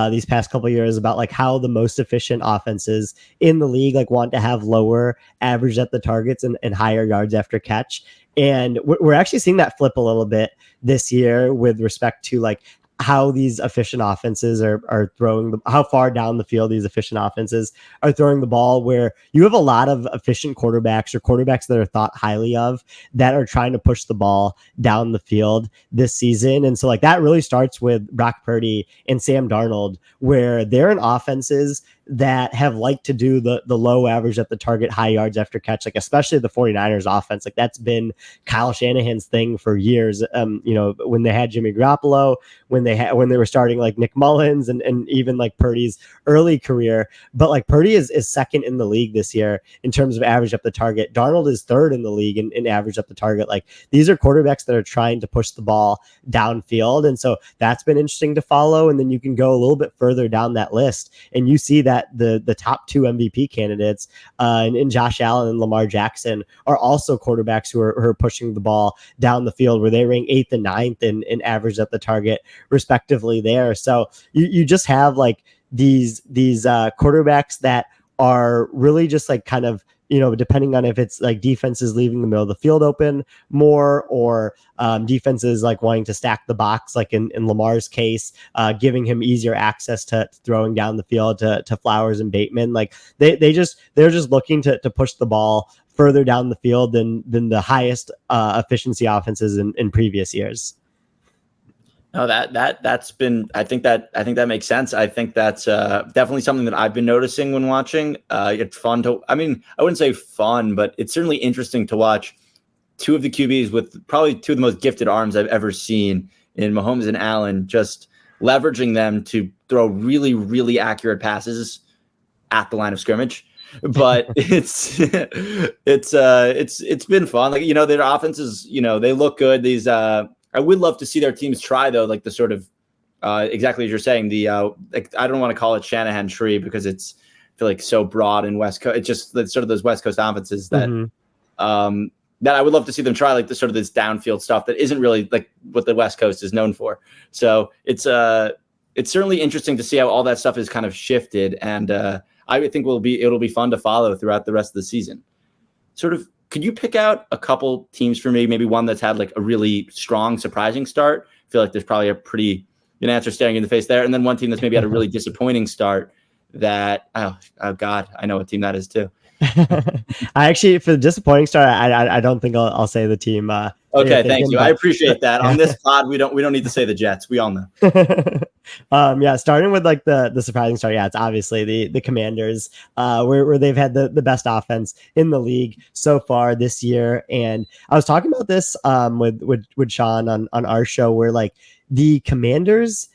these past couple of years about like how the most efficient offenses in the league like want to have lower average at the targets and higher yards after catch, and we're actually seeing that flip a little bit this year with respect to like how these efficient offenses are throwing how far down the field these efficient offenses are throwing the ball, where you have a lot of efficient quarterbacks or quarterbacks that are thought highly of that are trying to push the ball down the field this season. And so like that really starts with Brock Purdy and Sam Darnold, where they're in offenses that have liked to do the low average at the target, high yards after catch, like especially the 49ers offense. Like that's been Kyle Shanahan's thing for years. When they had Jimmy Garoppolo, when they were starting like Nick Mullins and even like Purdy's early career. But like Purdy is second in the league this year in terms of average up the target. Darnold is third in the league in average up the target. Like these are quarterbacks that are trying to push the ball downfield. And so that's been interesting to follow. And then you can go a little bit further down that list and you see that the top two MVP candidates in Josh Allen and Lamar Jackson are also quarterbacks who are pushing the ball down the field, where they rank 8th and 9th in average at the target respectively there. So you just have like these quarterbacks that are really just like kind of, depending on if it's like defense is leaving the middle of the field open more, or defenses like wanting to stack the box, like in Lamar's case, giving him easier access to throwing down the field to Flowers and Bateman. Like they're just looking to push the ball further down the field than the highest efficiency offenses in previous years. No, that's been. I think that makes sense. I think that's definitely something that I've been noticing when watching. It's fun to. I mean, I wouldn't say fun, but it's certainly interesting to watch two of the QBs with probably two of the most gifted arms I've ever seen in Mahomes and Allen, just leveraging them to throw really, really accurate passes at the line of scrimmage. But it's been fun. Like, their offenses, they look good. These I would love to see their teams try, though, like the sort of exactly as you're saying, the like, I don't want to call it Shanahan tree because it's, I feel like, so broad in West Coast. It's just sort of those West Coast offenses that that I would love to see them try, like the sort of this downfield stuff that isn't really like what the West Coast is known for. So it's certainly interesting to see how all that stuff is kind of shifted, and I think it'll be fun to follow throughout the rest of the season. Sort of. Could you pick out a couple teams for me, maybe one that's had like a really strong, surprising start? I feel like there's probably a pretty good answer staring in the face there. And then one team that's maybe had a really disappointing start that, oh God, I know what team that is too. I actually, for the disappointing start, I don't think I'll say the team. Okay, thank you. I appreciate that. On this pod, we don't need to say the Jets. We all know. Yeah, starting with like the surprising start. Yeah, it's obviously the Commanders, where they've had the best offense in the league so far this year. And I was talking about this with Sean on our show, where like the Commanders,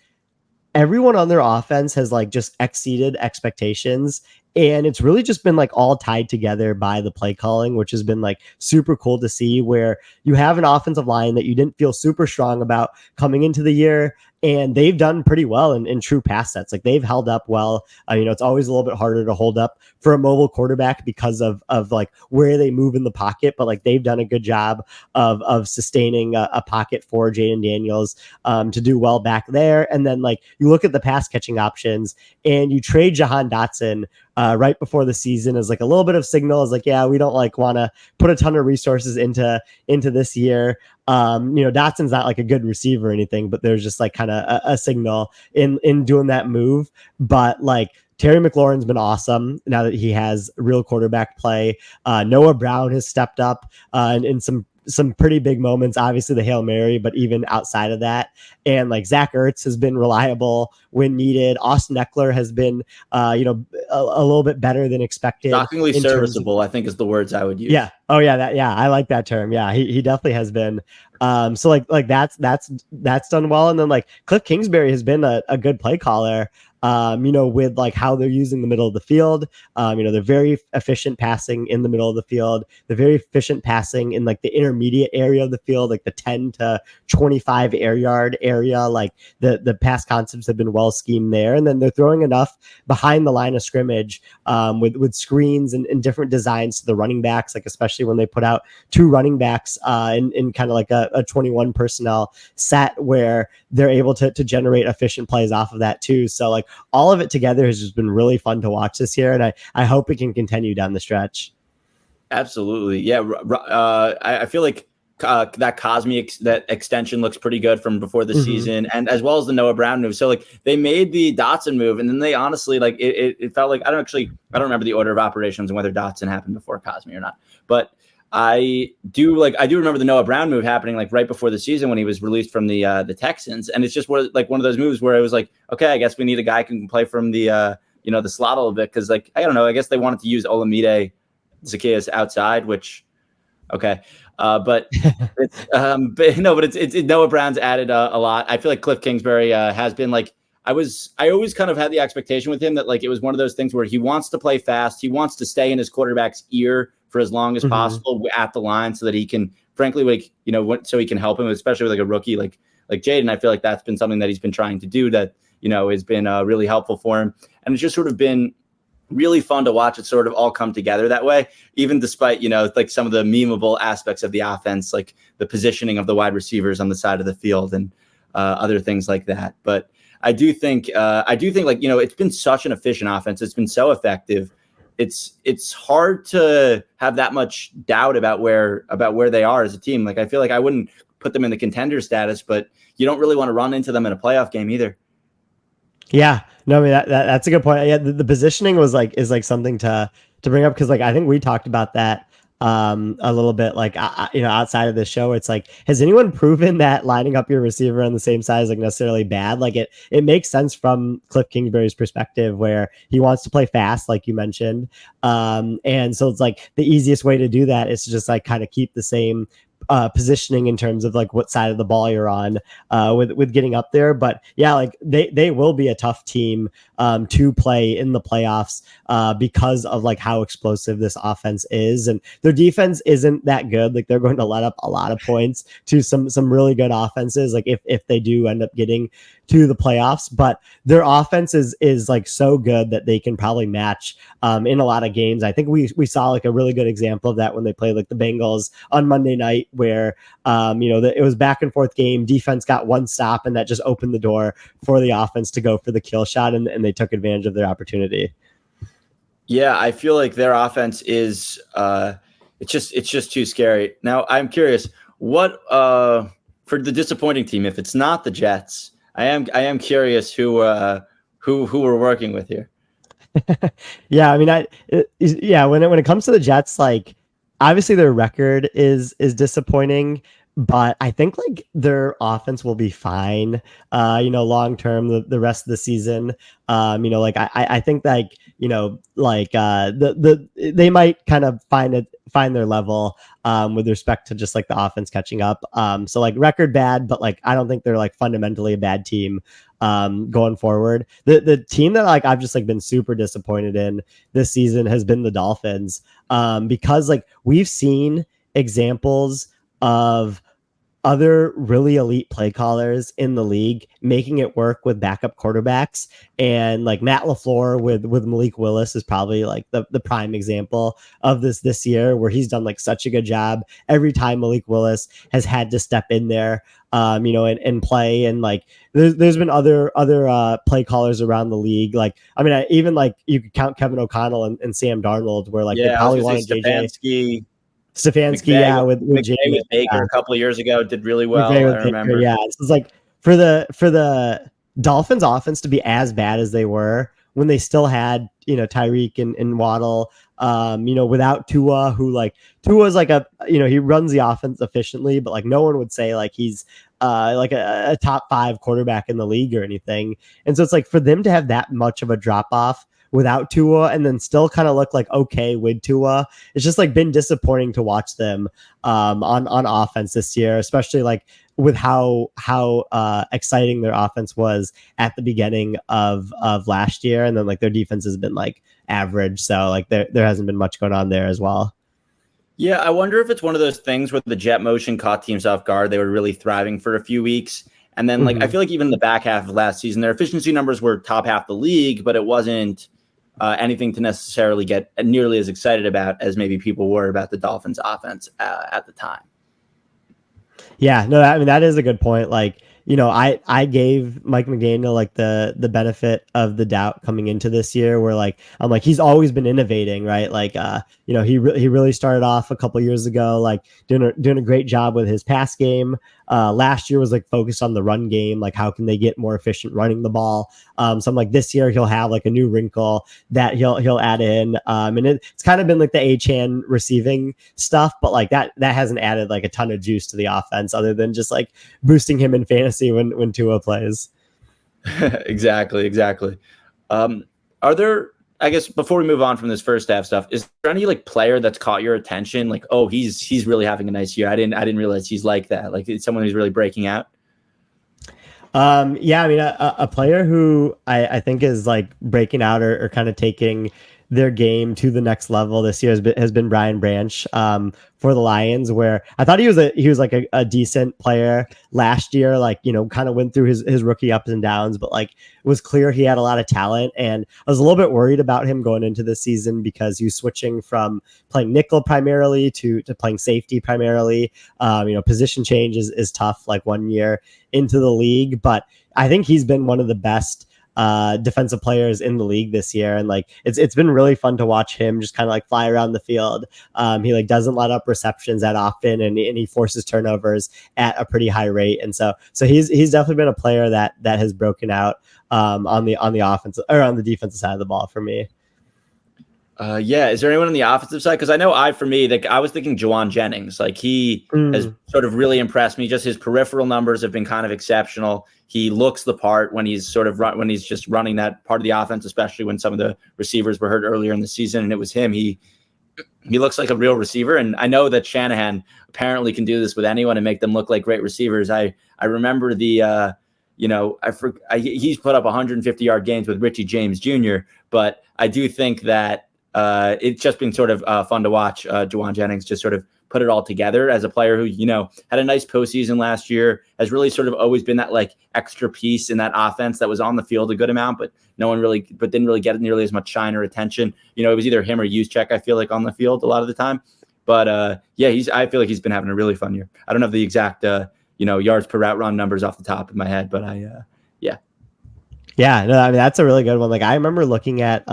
everyone on their offense has like just exceeded expectations. And it's really just been like all tied together by the play calling, which has been like super cool to see, where you have an offensive line that you didn't feel super strong about coming into the year, and they've done pretty well in true pass sets. Like they've held up well. It's always a little bit harder to hold up for a mobile quarterback because of like where they move in the pocket, but like they've done a good job of sustaining a pocket for Jaden Daniels to do well back there. And then like you look at the pass catching options, and you trade Jahan Dotson right before the season as like a little bit of signal, is like, yeah, we don't like want to put a ton of resources into this year. Dotson's not like a good receiver or anything, but there's just like kind of a signal in doing that move. But like Terry McLaurin's been awesome now that he has real quarterback play. Noah Brown has stepped up in some pretty big moments, obviously the Hail Mary, but even outside of that. And like Zach Ertz has been reliable when needed. Austin Eckler has been, a little bit better than expected. Shockingly serviceable, I think is the words I would use. Yeah. Oh yeah. I like that term. Yeah. He definitely has been. So like that's done well. And then like Cliff Kingsbury has been a good play caller. With like how they're using the middle of the field. They're very efficient passing in the middle of the field. They're very efficient passing in like the intermediate area of the field, like the 10 to 25 air yard area. Like the pass concepts have been well schemed there. And then they're throwing enough behind the line of scrimmage with screens and different designs to the running backs, like especially when they put out two running backs in kind of like a 21 personnel set, where they're able to generate efficient plays off of that too. So like all of it together has just been really fun to watch this year, and I hope it can continue down the stretch. Absolutely. Yeah. I feel like that Cosme that extension looks pretty good from before the season, and as well as the Noah Brown move. So like they made the Dotson move, and then they honestly like it felt like I don't remember the order of operations and whether Dotson happened before Cosme or not, but I do remember the Noah Brown move happening like right before the season when he was released from the Texans. And it's just one of those moves where it was like, okay, I guess we need a guy who can play from the the slot a little bit, because like I don't know, I guess they wanted to use Olamide Zacchaeus outside, which okay. But it's Noah Brown's added a lot. I feel like Cliff Kingsbury has been like, I always kind of had the expectation with him that like it was one of those things where he wants to play fast. He wants to stay in his quarterback's ear for as long as possible at the line, so that he can, frankly, like, so he can help him, especially with like a rookie like Jaden. I feel like that's been something that he's been trying to do that, has been really helpful for him. And it's just sort of been really fun to watch it sort of all come together that way, even despite, like some of the memeable aspects of the offense, like the positioning of the wide receivers on the side of the field and other things like that. But I do think like, it's been such an efficient offense. It's been so effective it's hard to have that much doubt about where they are as a team. Like I feel like I wouldn't put them in the contender status, but you don't really want to run into them in a playoff game either. Yeah, no, I mean that's a good point. Yeah, the positioning is something to bring up because like I think we talked about that a little bit like outside of the show. It's like, has anyone proven that lining up your receiver on the same size like necessarily bad? Like it makes sense from Cliff Kingsbury's perspective where he wants to play fast, like you mentioned, and so it's like the easiest way to do that is to just like kind of keep the same positioning in terms of like what side of the ball you're on with getting up there. But yeah, like they will be a tough team to play in the playoffs because of like how explosive this offense is, and their defense isn't that good. Like they're going to let up a lot of points to some really good offenses. Like if they do end up getting to the playoffs, but their offense is like so good that they can probably match in a lot of games. I think we saw like a really good example of that when they played like the Bengals on Monday night, where it was back and forth game. Defense got one stop, and that just opened the door for the offense to go for the kill shot, and they took advantage of their opportunity. Yeah, I feel like their offense is it's just too scary. Now I'm curious, what for the disappointing team, if it's not the Jets, I am curious who we're working with here. Yeah, I mean, when it comes to the Jets, like obviously their record is disappointing, but I think like their offense will be fine. Long term, the rest of the season. Like I think like they might kind of find their level with respect to just like the offense catching up. So like record bad, but like I don't think they're like fundamentally a bad team going forward. The team that like I've just like been super disappointed in this season has been the Dolphins, because like we've seen examples of other really elite play callers in the league making it work with backup quarterbacks, and like Matt LaFleur with Malik Willis is probably like the prime example of this year, where he's done like such a good job every time Malik Willis has had to step in there and play. And like there's been other play callers around the league. Like I mean, even like you could count Kevin O'Connell and Sam Darnold, where like they probably wanted JJ Stefanski, with McVay with Baker a couple of years ago did really well. I remember. Yeah, it's like for the Dolphins offense to be as bad as they were when they still had Tyreek and Waddle, without Tua, who like Tua's like he runs the offense efficiently, but like no one would say like he's like a top 5 quarterback in the league or anything. And so it's like for them to have that much of a drop off without Tua and then still kind of look like okay with Tua, it's just like been disappointing to watch them on offense this year, especially like with how exciting their offense was at the beginning of last year, and then like their defense has been like average, so like there hasn't been much going on there as well. Yeah, I wonder if it's one of those things where the jet motion caught teams off guard. They were really thriving for a few weeks, and then like I feel like even the back half of last season, their efficiency numbers were top half the league, but it wasn't anything to necessarily get nearly as excited about as maybe people were about the Dolphins offense at the time. Yeah, no, I mean, that is a good point. Like, I gave Mike McDaniel like the benefit of the doubt coming into this year, where like I'm like he's always been innovating, right? Like he really started off a couple years ago like doing a great job with his pass game. Last year was like focused on the run game, like how can they get more efficient running the ball. So I'm like this year he'll have like a new wrinkle that he'll add in, and it's kind of been like the A-Chan receiving stuff, but like that hasn't added like a ton of juice to the offense other than just like boosting him in fantasy when Tua plays. Exactly. Are there, I guess before we move on from this first half stuff, is there any like player that's caught your attention? Like, oh, he's really having a nice year. I didn't realize he's like that. Like it's someone who's really breaking out. Yeah, I mean a player who I think is like breaking out or kind of taking their game to the next level this year has been Brian Branch for the Lions, where I thought he was like a decent player last year, like, kind of went through his rookie ups and downs, but like it was clear he had a lot of talent. And I was a little bit worried about him going into this season because he was switching from playing nickel primarily to playing safety primarily. Position change is tough like 1 year into the league, but I think he's been one of the best defensive players in the league this year. And like, it's been really fun to watch him just kind of like fly around the field. He like doesn't let up receptions that often, and he forces turnovers at a pretty high rate. And so he's definitely been a player that has broken out on the offensive or on the defensive side of the ball for me. Yeah. Is there anyone on the offensive side? Because I know for me, like I was thinking Juwan Jennings. Like he has sort of really impressed me. Just his peripheral numbers have been kind of exceptional. He looks the part when he's when he's just running that part of the offense, especially when some of the receivers were hurt earlier in the season, and it was him. He looks like a real receiver, and I know that Shanahan apparently can do this with anyone and make them look like great receivers. I remember the he's put up 150-yard games with Richie James Jr., but I do think that it's just been sort of fun to watch Juwan Jennings just sort of put it all together as a player who, had a nice postseason last year, has really sort of always been that like extra piece in that offense that was on the field a good amount, but didn't really get nearly as much shine or attention. It was either him or Juszczyk, I feel like, on the field a lot of the time. But I feel like he's been having a really fun year. I don't have the exact, yards per route run numbers off the top of my head, but Yeah, no, I mean, that's a really good one. Like I remember looking at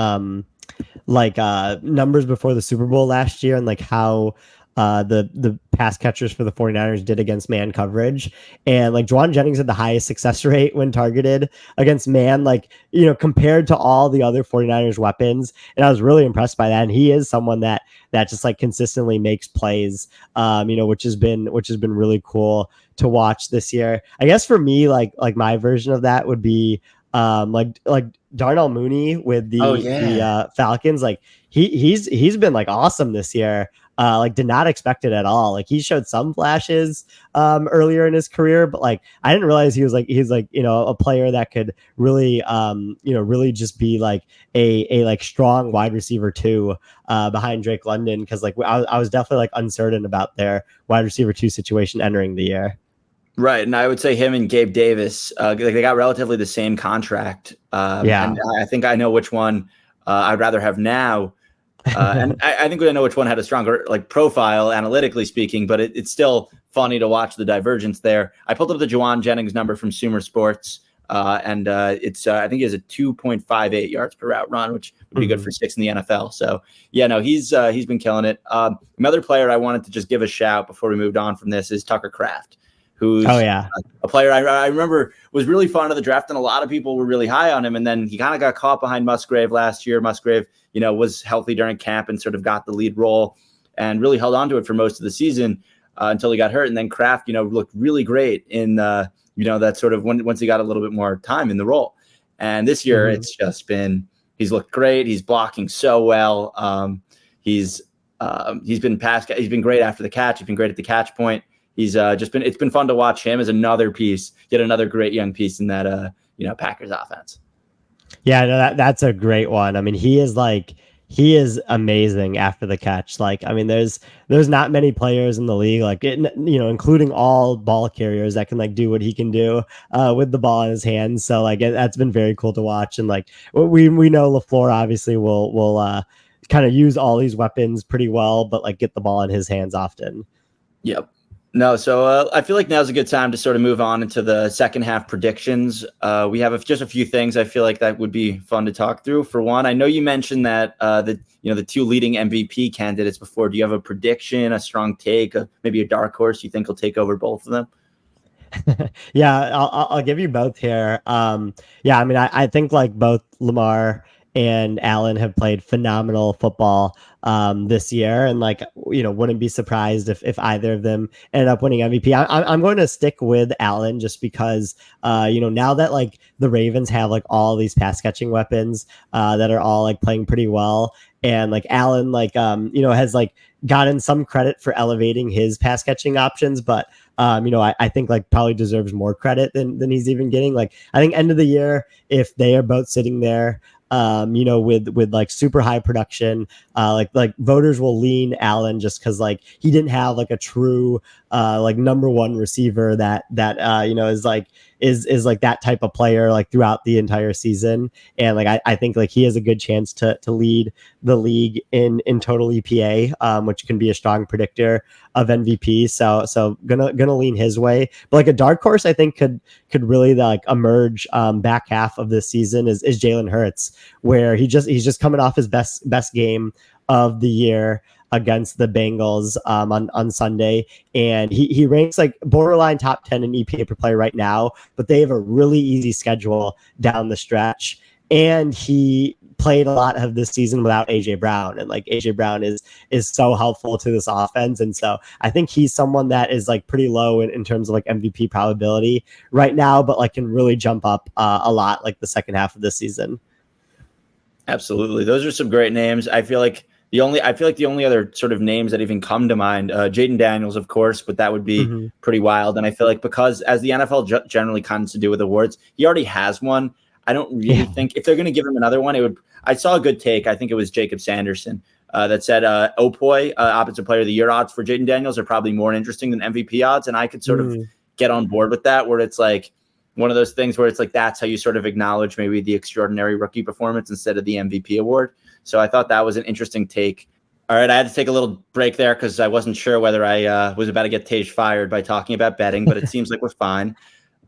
numbers before the Super Bowl last year and like how the pass catchers for the 49ers did against man coverage, and like Juwan Jennings had the highest success rate when targeted against man, like compared to all the other 49ers weapons. And I was really impressed by that, and he is someone that just like consistently makes plays, which has been really cool to watch this year. I guess for me, like my version of that would be like Darnell Mooney with the Falcons. Like he's been like awesome this year. Like did not expect it at all. Like he showed some flashes earlier in his career, but like I didn't realize he's a player that could really really just be like a like strong wide receiver too behind Drake London, because like I was definitely like uncertain about their wide receiver 2 situation entering the year. Right, and I would say him and Gabe Davis, they got relatively the same contract. And I think I know which one I'd rather have now. And I think I know which one had a stronger like profile, analytically speaking, but it's still funny to watch the divergence there. I pulled up the Juwan Jennings number from Sumer Sports, and it's I think he has a 2.58 yards per route run, which would be good for 6 in the NFL. So he's been killing it. Another player I wanted to just give a shout before we moved on from this is Tucker Kraft, who's a player I remember was really fond of the draft, and a lot of people were really high on him. And then he kind of got caught behind Musgrave last year. Musgrave, was healthy during camp and sort of got the lead role and really held on to it for most of the season until he got hurt. And then Kraft, looked really great in, that sort of once he got a little bit more time in the role. And this year it's just been, he's looked great. He's blocking so well. He's been great after the catch. He's been great at the catch point. He's it's been fun to watch him as another piece, yet another great young piece in that, Packers offense. Yeah, no, that's a great one. I mean, he is amazing after the catch. Like, I mean, there's not many players in the league, like, including all ball carriers, that can like do what he can do with the ball in his hands. So like, that's been very cool to watch. And like, we know LaFleur obviously will kind of use all these weapons pretty well, but like get the ball in his hands often. Yep. No, so I feel like now's a good time to sort of move on into the second half predictions. We have just a few things I feel like that would be fun to talk through. For one, I know you mentioned that the 2 leading MVP candidates before. Do you have a prediction, a strong take, maybe a dark horse you think will take over both of them? Yeah, I'll give you both here. I mean, I think like both Lamar and Allen have played phenomenal football this year, and like wouldn't be surprised if either of them ended up winning MVP. I'm going to stick with Allen just because now that like the Ravens have like all these pass catching weapons that are all like playing pretty well, and like Allen like has like gotten some credit for elevating his pass catching options, but I think like probably deserves more credit than he's even getting. Like I think end of the year, if they are both sitting there with like super high production, like voters will lean Allen just because like he didn't have like a true like number one receiver that is like that type of player like throughout the entire season. And like I think like he has a good chance to lead the league in total EPA, which can be a strong predictor of MVP. So gonna lean his way. But like a dark horse, I think could really like emerge back half of this season is Jalen Hurts, where he's just coming off his best game of the year against the Bengals on Sunday, and he ranks like borderline top 10 in EPA per play right now, but they have a really easy schedule down the stretch, and he played a lot of this season without AJ Brown, and like AJ Brown is so helpful to this offense, and so I think he's someone that is like pretty low in terms of like MVP probability right now, but like can really jump up a lot like the second half of the season. Absolutely, those are some great names. I feel like the only other sort of names that even come to mind, Jaden Daniels, of course, but that would be pretty wild. And I feel like because as the NFL generally comes to do with awards, he already has one. I don't really think if they're going to give him another one, it would. I saw a good take. I think it was Jacob Sanderson that said Opoy, Offensive Player of the Year odds for Jaden Daniels are probably more interesting than MVP odds. And I could sort of get on board with that, where it's like one of those things where it's like that's how you sort of acknowledge maybe the extraordinary rookie performance instead of the MVP award. So I thought that was an interesting take. All right, I had to take a little break there because I wasn't sure whether I was about to get Tej fired by talking about betting, but it seems like we're fine.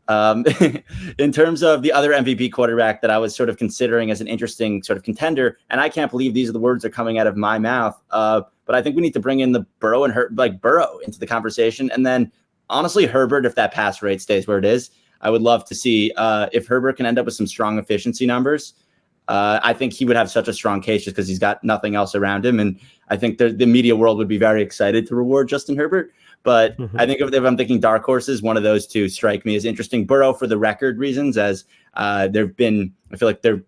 In terms of the other MVP quarterback that I was sort of considering as an interesting sort of contender, and I can't believe these are the words that are coming out of my mouth, but I think we need to bring in the Burrow into the conversation. And then honestly, Herbert, if that pass rate stays where it is, I would love to see if Herbert can end up with some strong efficiency numbers. I think he would have such a strong case just because he's got nothing else around him. And I think the media world would be very excited to reward Justin Herbert. But I think if I'm thinking dark horses, one of those two strike me as interesting. Burrow for the record reasons, as I feel like they're,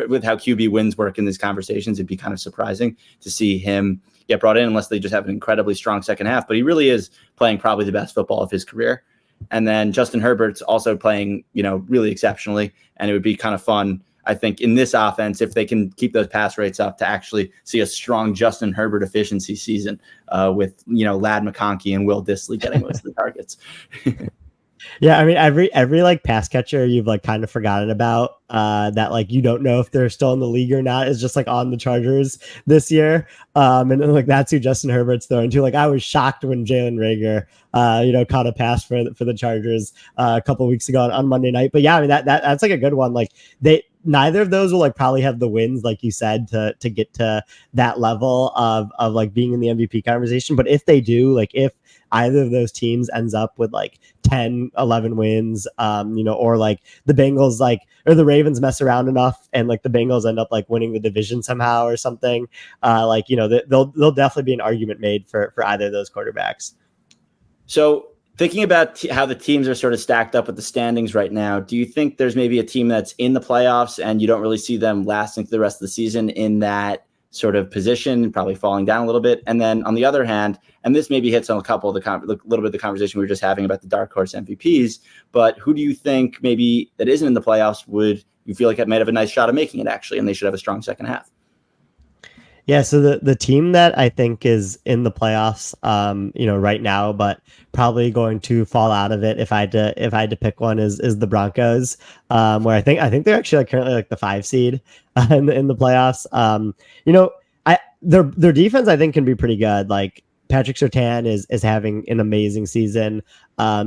with how QB wins work in these conversations, it'd be kind of surprising to see him get brought in unless they just have an incredibly strong second half. But he really is playing probably the best football of his career. And then Justin Herbert's also playing, really exceptionally. And it would be kind of fun, I think, in this offense, if they can keep those pass rates up, to actually see a strong Justin Herbert efficiency season with, Ladd McConkey and Will Dissly getting most of the targets. Yeah, I mean, every like pass catcher you've like kind of forgotten about that like you don't know if they're still in the league or not is just like on the Chargers this year. And then, like that's who Justin Herbert's throwing to. Like I was shocked when Jalen Reagor caught a pass for the Chargers a couple of weeks ago on Monday night. But yeah, I mean that's like a good one. Like neither of those will like probably have the wins, like you said, to get to that level of like being in the MVP conversation. But if they do, like if either of those teams ends up with like 10, 11 wins, or like the Bengals or the Ravens mess around enough and like the Bengals end up like winning the division somehow or something, there'll definitely be an argument made for either of those quarterbacks. So thinking about how the teams are sort of stacked up with the standings right now, do you think there's maybe a team that's in the playoffs and you don't really see them lasting through the rest of the season in that sort of position, probably falling down a little bit? And then on the other hand, and this maybe hits on a couple of little bit of the conversation we were just having about the dark horse MVPs, but who do you think maybe that isn't in the playoffs would you feel like it might have a nice shot of making it actually, and they should have a strong second half? Yeah, so the team that I think is in the playoffs, right now, but probably going to fall out of it if I had to pick one is the Broncos, where I think they're actually like currently like the 5 seed in the playoffs. Their defense I think can be pretty good. Like Patrick Surtain is having an amazing season.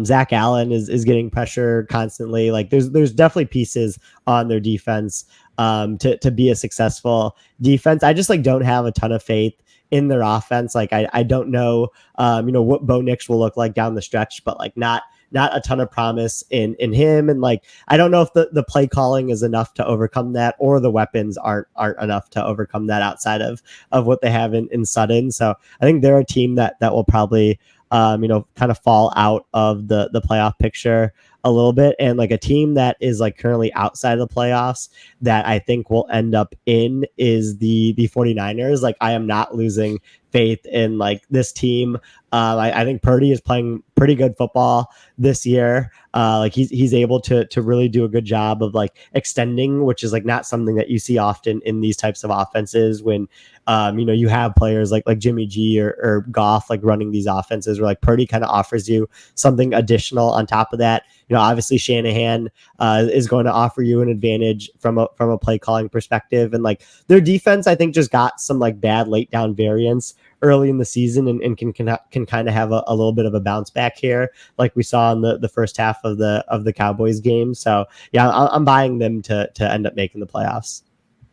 Zach Allen is getting pressure constantly. Like there's definitely pieces on their defense to be a successful defense. I just like don't have a ton of faith in their offense. Like I don't know what Bo Nix will look like down the stretch, but like not a ton of promise in him. And like I don't know if the play calling is enough to overcome that, or the weapons aren't enough to overcome that outside of what they have in Sutton. So I think they're a team that will probably kind of fall out of the playoff picture a little bit. And like a team that is like currently outside of the playoffs that I think will end up in is the 49ers. Like I am not losing faith in like this team. I think Purdy is playing pretty good football this year. Like he's able to really do a good job of like extending, which is like not something that you see often in these types of offenses when you have players like Jimmy G or Goff like running these offenses where like Purdy kind of offers you something additional on top of that. Obviously Shanahan is going to offer you an advantage from a play calling perspective, and like their defense I think just got some like bad late down variance early in the season and can kind of have a little bit of a bounce back here like we saw in the first half of the Cowboys game. So yeah, I'm buying them to end up making the playoffs.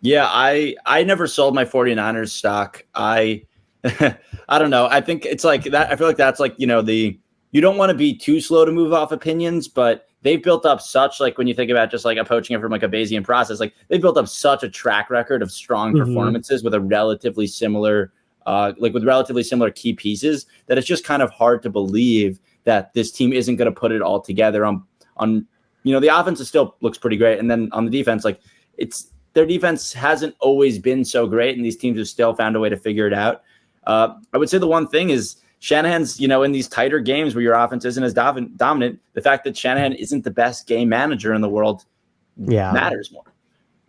Yeah, I never sold my 49ers stock. I don't know. I think it's like that. I feel like that's like, you don't want to be too slow to move off opinions, but they've built up such, like when you think about just like approaching it from like a Bayesian process, like they've built up such a track record of strong performances with a relatively similar with relatively similar key pieces that it's just kind of hard to believe that this team isn't going to put it all together on the offense still looks pretty great. And then on the defense, like their defense hasn't always been so great, and these teams have still found a way to figure it out. I would say the one thing is Shanahan's, in these tighter games where your offense isn't as dominant, the fact that Shanahan isn't the best game manager in the world matters more.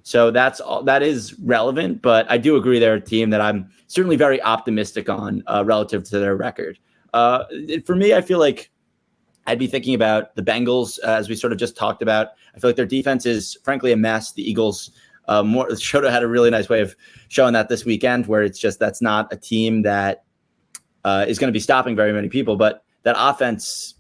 So that is relevant, but I do agree they're a team that I'm certainly very optimistic on relative to their record. For me, I feel like I'd be thinking about the Bengals, as we sort of just talked about. I feel like their defense is frankly a mess. The Eagles, Shoto had a really nice way of showing that this weekend, where it's just that's not a team that is going to be stopping very many people, but that offense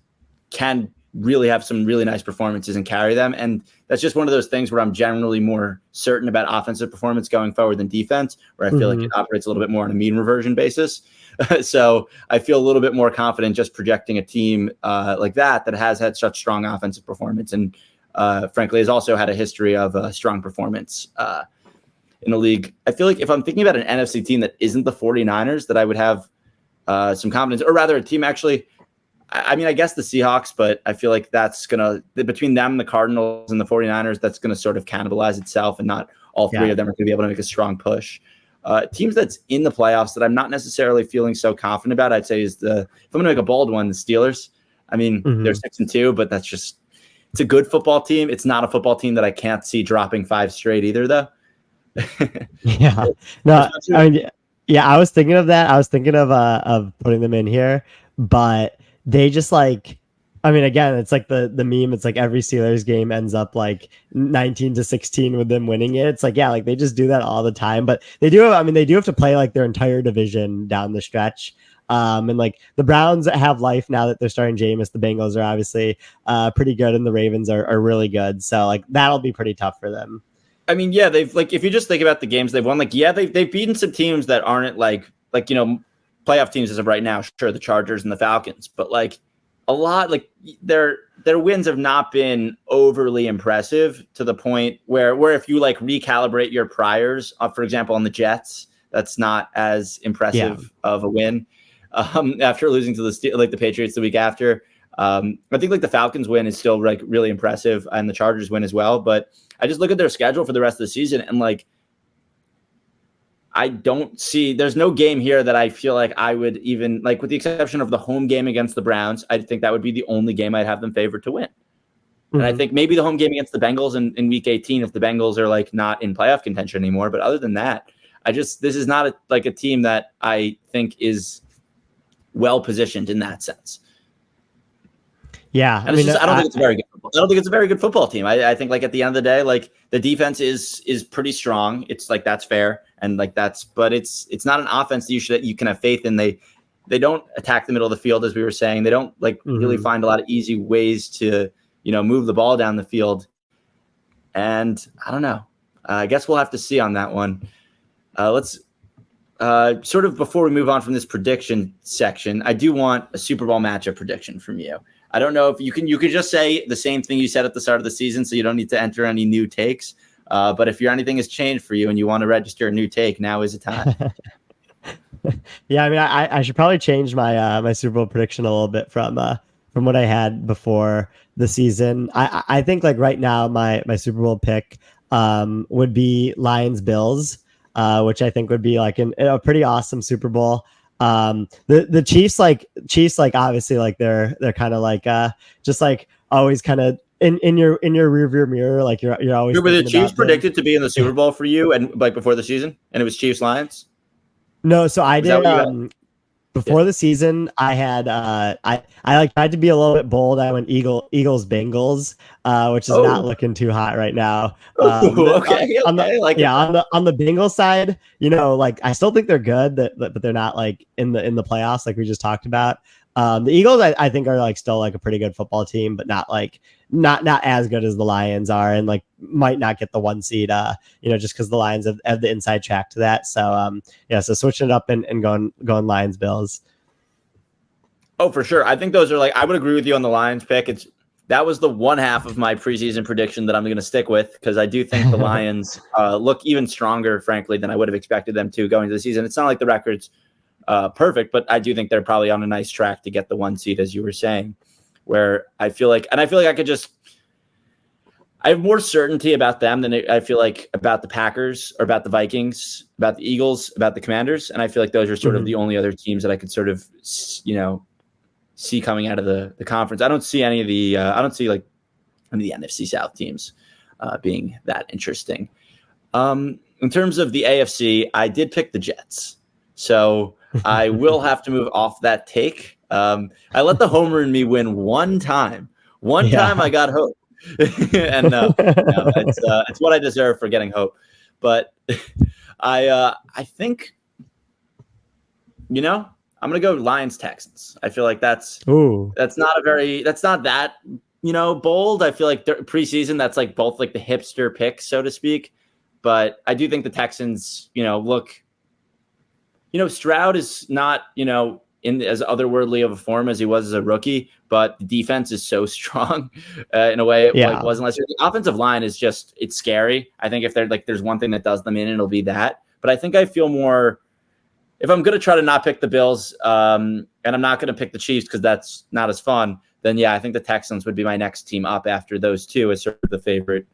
can really have some really nice performances and carry them. And that's just one of those things where I'm generally more certain about offensive performance going forward than defense, where I feel like it operates a little bit more on a mean reversion basis. So I feel a little bit more confident just projecting a team like that has had such strong offensive performance and frankly has also had a history of strong performance in the league. I feel like if I'm thinking about an NFC team that isn't the 49ers, that I would have some confidence, or rather a team actually, I mean, I guess the Seahawks, but I feel like that's going to, between them, the Cardinals and the 49ers, that's going to sort of cannibalize itself, and not all three of them are going to be able to make a strong push. Teams that's in the playoffs that I'm not necessarily feeling so confident about, I'd say if I'm going to make a bold one, the Steelers. I mean, they're 6-2, but it's a good football team. It's not a football team that I can't see dropping 5 straight either, though. Yeah. No, I mean, yeah, I was thinking of that. I was thinking of putting them in here, but they just like, I mean, again, it's like the meme. It's like every Steelers game ends up like 19-16 with them winning it. It's like, yeah, like they just do that all the time. But they do have to play like their entire division down the stretch. And like the Browns have life now that they're starting Jameis. The Bengals are obviously pretty good, and the Ravens are really good. So like that'll be pretty tough for them. I mean, yeah, they've like, if you just think about the games they've won, like, yeah, they've beaten some teams that aren't like playoff teams as of right now. Sure, the Chargers and the Falcons, but like a lot, like their wins have not been overly impressive to the point where if you like recalibrate your priors, for example, on the Jets, that's not as impressive of a win. After losing to the Patriots the week after, I think like the Falcons win is still like really impressive, and the Chargers win as well. But I just look at their schedule for the rest of the season, and like I don't see, there's no game here that I feel like I would even, like, with the exception of the home game against the Browns, I think that would be the only game I'd have them favored to win. And I think maybe the home game against the Bengals in week 18, if the Bengals are like not in playoff contention anymore. But other than that, this is not a team that I think is well positioned in that sense. Yeah, I don't think it's a very good football. I don't think it's a very good football team. I think like at the end of the day, like the defense is pretty strong. It's like that's fair, and like but it's not an offense that you can have faith in. They don't attack the middle of the field, as we were saying. They don't like really find a lot of easy ways to move the ball down the field. And I don't know. I guess we'll have to see on that one. Let's sort of, before we move on from this prediction section, I do want a Super Bowl matchup prediction from you. I don't know if you could just say the same thing you said at the start of the season, so you don't need to enter any new takes. But if anything has changed for you and you want to register a new take, now is the time. Yeah, I mean, I should probably change my my Super Bowl prediction a little bit from from what I had before the season. I think like right now my Super Bowl pick would be Lions Bills, which I think would be like a pretty awesome Super Bowl. The Chiefs like obviously like they're kind of like just like always kind of in your rear view mirror, like you're always Were the thinking Chiefs about them. predicted to be in the Super Bowl for you and like before the season, and it was Chiefs Lions? No, so I Is that did what you had? Yeah. before the season. I had I like tried to be a little bit bold. I went Eagles Bengals, which is not Oh, looking too hot right now. okay, On the okay, like it. yeah on the Bengals side, like I still think they're good, but they're not like in the playoffs like we just talked about. The Eagles I think are like still like a pretty good football team, but not like not as good as the Lions are, and like might not get the 1 seed. Just because the Lions have the inside track to that. So yeah, so switching it up and going Lions Bills. Oh, for sure. I think those are like I would agree with you on the Lions pick. That was the one half of my preseason prediction that I'm going to stick with because I do think the Lions look even stronger, frankly, than I would have expected them to going into the season. It's not like the record's perfect, but I do think they're probably on a nice track to get the 1 seed, as you were saying. Where I feel like I could just. I have more certainty about them than I feel like about the Packers or about the Vikings, about the Eagles, about the Commanders, and I feel like those are sort of the only other teams that I could sort of, see coming out of the conference. I don't see any of the I don't see like any of the NFC South teams being that interesting. In terms of the AFC, I did pick the Jets, so I will have to move off that take. I let the homer in me win one time. One time I got hope. And no, it's what I deserve for getting hope. But I think I'm gonna go Lions Texans. I feel like that's not that bold. I feel like preseason that's like both like the hipster pick, so to speak. But I do think the Texans, look, Stroud is not in as otherworldly of a form as he was as a rookie, but the defense is so strong in a way it like wasn't last year. The offensive line is it's scary. I think if there's one thing that does them in, it'll be that. But I think I feel more if I'm going to try to not pick the Bills and I'm not going to pick the Chiefs because that's not as fun, then yeah, I think the Texans would be my next team up after those two as sort of the favorite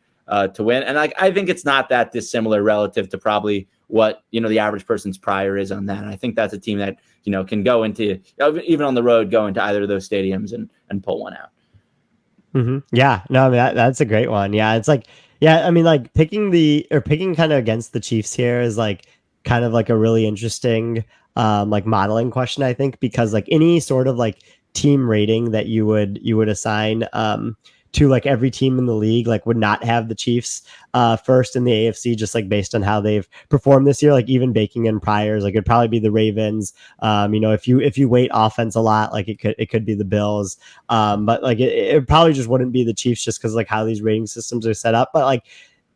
to win. And I think it's not that dissimilar relative to probably what the average person's prior is on that. And I think that's a team that can go into even on the road, go into either of those stadiums and pull one out. Mm-hmm. Yeah, no, I mean that's a great one. Yeah, it's like I mean like picking kind of against the Chiefs here is like kind of like a really interesting like modeling question, I think, because like any sort of like team rating that you would assign to like every team in the league like would not have the Chiefs first in the AFC, just like based on how they've performed this year. Like even baking in priors, like it'd probably be the Ravens. If you weight offense a lot, like it could be the Bills. But like it probably just wouldn't be the Chiefs just because like how these rating systems are set up. But like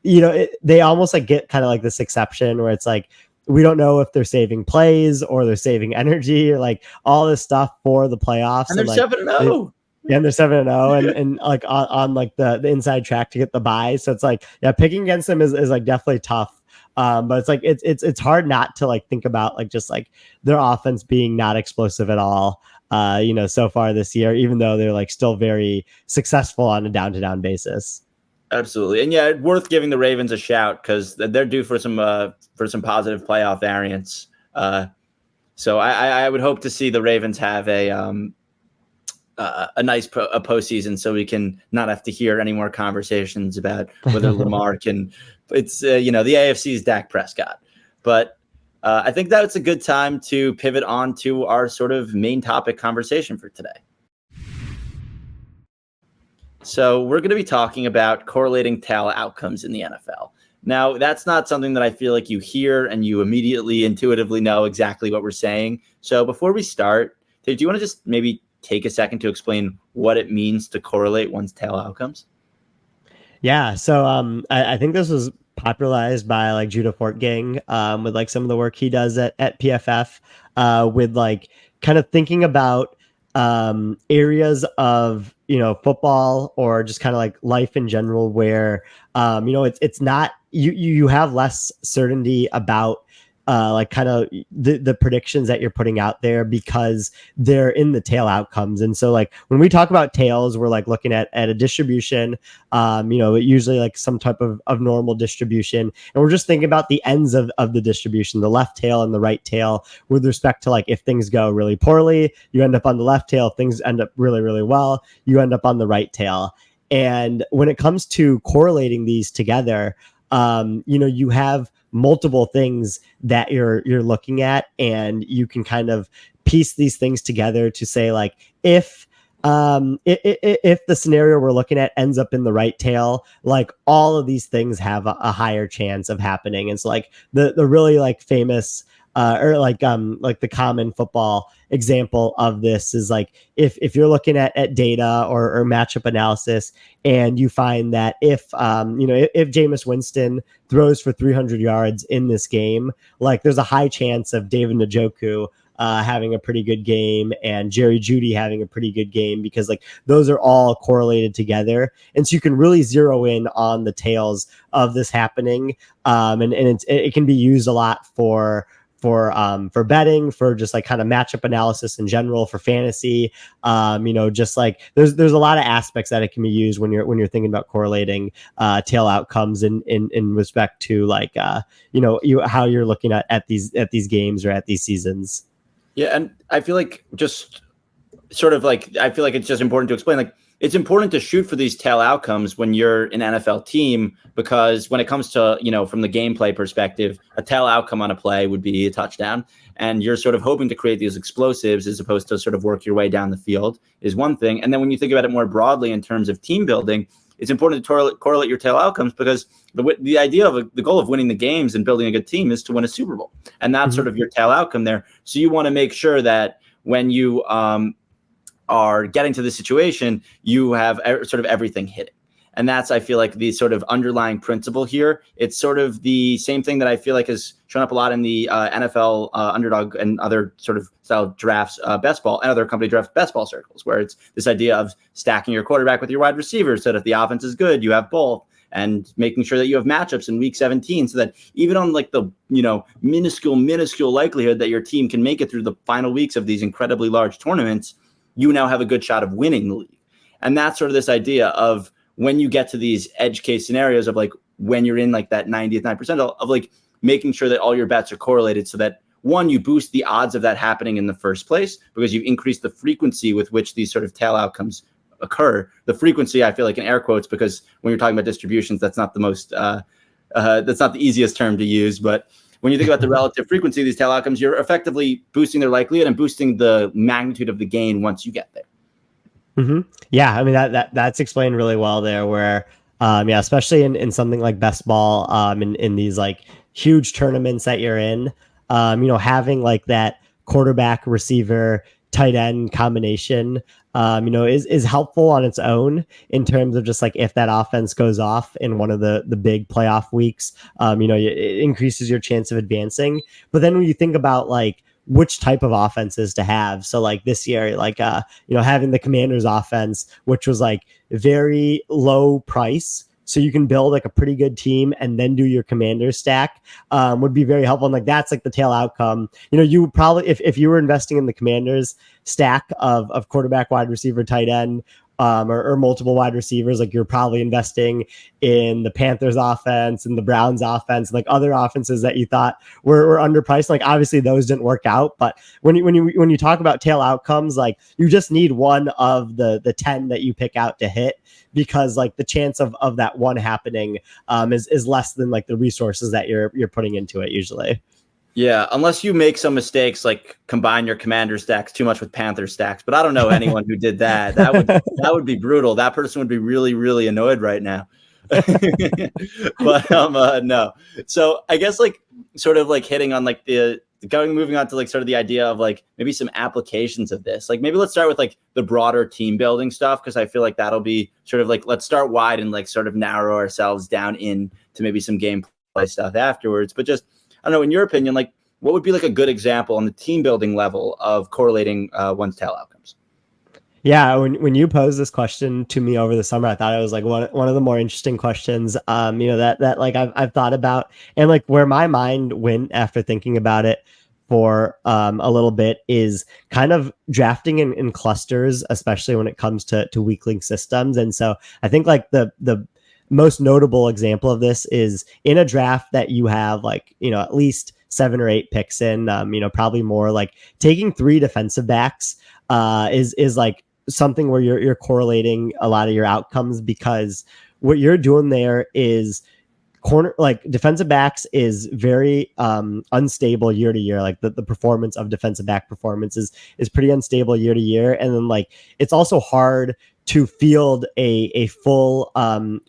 they almost like get kind of like this exception where it's like we don't know if they're saving plays or they're saving energy or like all this stuff for the playoffs. And they're like 7-0. Yeah, and they're 7-0 and like on like the inside track to get the bye. So it's like, yeah, picking against them is like definitely tough. But it's like it's hard not to like think about like just like their offense being not explosive at all. So far this year, even though they're like still very successful on a down to down basis. Absolutely. And yeah, worth giving the Ravens a shout because they're due for some positive playoff variants. So I would hope to see the Ravens have a nice postseason so we can not have to hear any more conversations about whether Lamar can. It's the AFC's Dak Prescott, but I think that's a good time to pivot on to our sort of main topic conversation for today. So we're going to be talking about correlating tail outcomes in the NFL. Now, that's not something that I feel like you hear and you immediately intuitively know exactly what we're saying. So before we start, do you want to just maybe take a second to explain what it means to correlate one's tail outcomes? Yeah. So I think this was popularized by like Judah Fortgang with like some of the work he does at PFF with like kind of thinking about areas of football or just kind of like life in general where it's not you have less certainty about like kind of the predictions that you're putting out there, because they're in the tail outcomes. And so like when we talk about tails, we're like looking at a distribution, usually like some type of normal distribution. And we're just thinking about the ends of the distribution, the left tail and the right tail, with respect to like if things go really poorly, you end up on the left tail. If things end up really, really well, you end up on the right tail. And when it comes to correlating these together, you have multiple things that you're looking at, and you can kind of piece these things together to say like, if the scenario we're looking at ends up in the right tail, like all of these things have a higher chance of happening. And so like the really like famous or like the common football example of this is like if you're looking at data or matchup analysis, and you find that if Jameis Winston throws for 300 yards in this game, like there's a high chance of David Njoku having a pretty good game and Jerry Jeudy having a pretty good game, because like those are all correlated together. And so you can really zero in on the tails of this happening. And it can be used a lot for betting, for just like kind of matchup analysis in general, for fantasy. Just like there's a lot of aspects that it can be used when you're thinking about correlating tail outcomes in respect to like how you're looking at these games or at these seasons. Yeah, and I feel like just sort of like I feel like it's just important to explain, like it's important to shoot for these tail outcomes when you're an NFL team, because when it comes to, from the gameplay perspective, a tail outcome on a play would be a touchdown, and you're sort of hoping to create these explosives as opposed to sort of work your way down the field is one thing. And then when you think about it more broadly in terms of team building, it's important to correlate your tail outcomes, because the idea of the goal of winning the games and building a good team is to win a Super Bowl. And that's sort of your tail outcome there. So you want to make sure that when you are getting to the situation, you have sort of everything hitting. And that's, I feel like, the sort of underlying principle here. It's sort of the same thing that I feel like has shown up a lot in the NFL underdog and other sort of style drafts, best ball, and other company draft best ball circles, where it's this idea of stacking your quarterback with your wide receivers so that if the offense is good, you have both, and making sure that you have matchups in week 17 so that even on like the, minuscule likelihood that your team can make it through the final weeks of these incredibly large tournaments, you now have a good shot of winning the league. And that's sort of this idea of when you get to these edge case scenarios of like when you're in like that 90th percentile of like making sure that all your bets are correlated, so that one, you boost the odds of that happening in the first place, because you've increased the frequency with which these sort of tail outcomes occur. The frequency, I feel like in air quotes, because when you're talking about distributions, that's not the most, that's not the easiest term to use. But when you think about the relative frequency of these tail outcomes, you're effectively boosting their likelihood and boosting the magnitude of the gain once you get there. Mm-hmm. Yeah, I mean that's explained really well there. Where, especially in something like best ball, in these like huge tournaments that you're in, having like that quarterback, receiver, tight end combination, is helpful on its own in terms of just like if that offense goes off in one of the big playoff weeks, it increases your chance of advancing. But then when you think about like which type of offenses to have, so like this year, like having the Commanders offense, which was like very low price, so you can build like a pretty good team and then do your Commander stack, would be very helpful. And like that's like the tail outcome. You would probably, if you were investing in the Commanders stack of quarterback, wide receiver, tight end, or multiple wide receivers, like you're probably investing in the Panthers offense and the Browns offense, like other offenses that you thought were underpriced. Like obviously those didn't work out, but when you talk about tail outcomes, like you just need one of the 10 that you pick out to hit, because like the chance of that one happening is less than like the resources that you're putting into it usually. Yeah, unless you make some mistakes, like combine your Commander stacks too much with Panther stacks. But I don't know anyone who did that. That would be brutal. That person would be really, really annoyed right now. But no. So I guess like sort of like hitting on like moving on to like sort of the idea of like maybe some applications of this. Like maybe let's start with like the broader team building stuff, because I feel like that'll be sort of like, let's start wide and like sort of narrow ourselves down in to maybe some gameplay stuff afterwards. But just, I don't know, in your opinion, like what would be like a good example on the team building level of correlating one's tail outcomes? Yeah, when you posed this question to me over the summer, I thought it was like one of the more interesting questions. That like I've thought about, and like where my mind went after thinking about it for a little bit is kind of drafting in clusters, especially when it comes to weak link systems. And so I think like the most notable example of this is in a draft that you have like, at least 7 or 8 picks in, probably more, like taking 3 defensive backs is like something where you're correlating a lot of your outcomes, because what you're doing there is corner, like defensive backs is very unstable year to year. Like the performance of defensive back performance is pretty unstable year to year. And then like it's also hard to field a full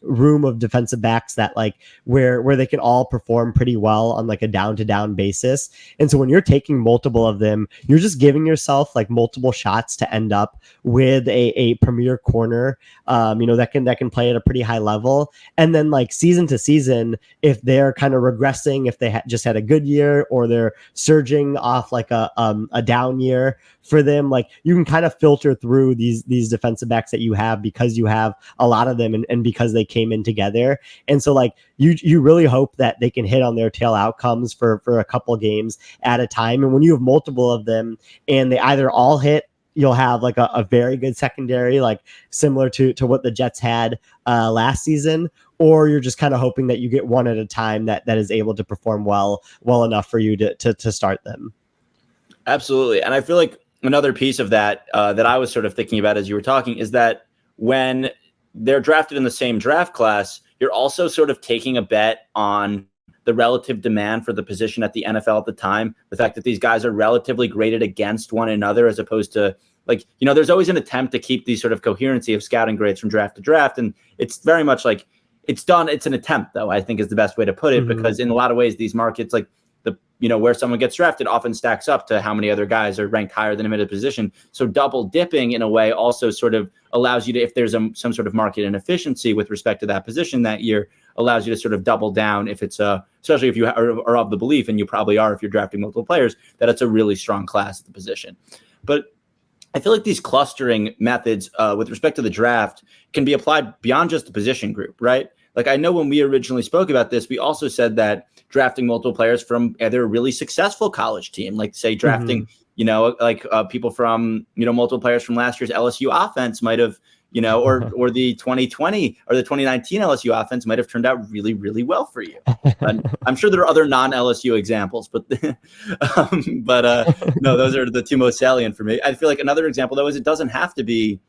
room of defensive backs that like where they can all perform pretty well on like a down to down basis. And so when you're taking multiple of them, you're just giving yourself like multiple shots to end up with a premier corner, that can play at a pretty high level. And then like season to season, if they're kind of regressing, if they just had a good year or they're surging off like a down year for them, like you can kind of filter through these defensive backs that you have, because you have a lot of them, and because they came in together. And so like you really hope that they can hit on their tail outcomes for a couple games at a time. And when you have multiple of them and they either all hit, you'll have like a very good secondary, like similar to what the Jets had last season, or you're just kind of hoping that you get one at a time that is able to perform well enough for you to start them. Absolutely. And I feel like another piece of that that I was sort of thinking about as you were talking is that when they're drafted in the same draft class, you're also sort of taking a bet on the relative demand for the position at the NFL at the time. The fact that these guys are relatively graded against one another, as opposed to like, there's always an attempt to keep these sort of coherency of scouting grades from draft to draft. And it's very much like it's an attempt, though, I think is the best way to put it, because in a lot of ways, these markets, like where someone gets drafted often stacks up to how many other guys are ranked higher than him at a position. So double dipping in a way also sort of allows you to, if there's some sort of market inefficiency with respect to that position that year, allows you to sort of double down if it's especially if you are of the belief, and you probably are if you're drafting multiple players, that it's a really strong class at the position. But I feel like these clustering methods with respect to the draft can be applied beyond just the position group, right? Like I know when we originally spoke about this, we also said that drafting multiple players from either a really successful college team, like say drafting, people from, multiple players from last year's LSU offense might have, or the 2020 or the 2019 LSU offense might have turned out really, really well for you. And I'm sure there are other non-LSU examples, but no, those are the two most salient for me. I feel like another example, though, is it doesn't have to be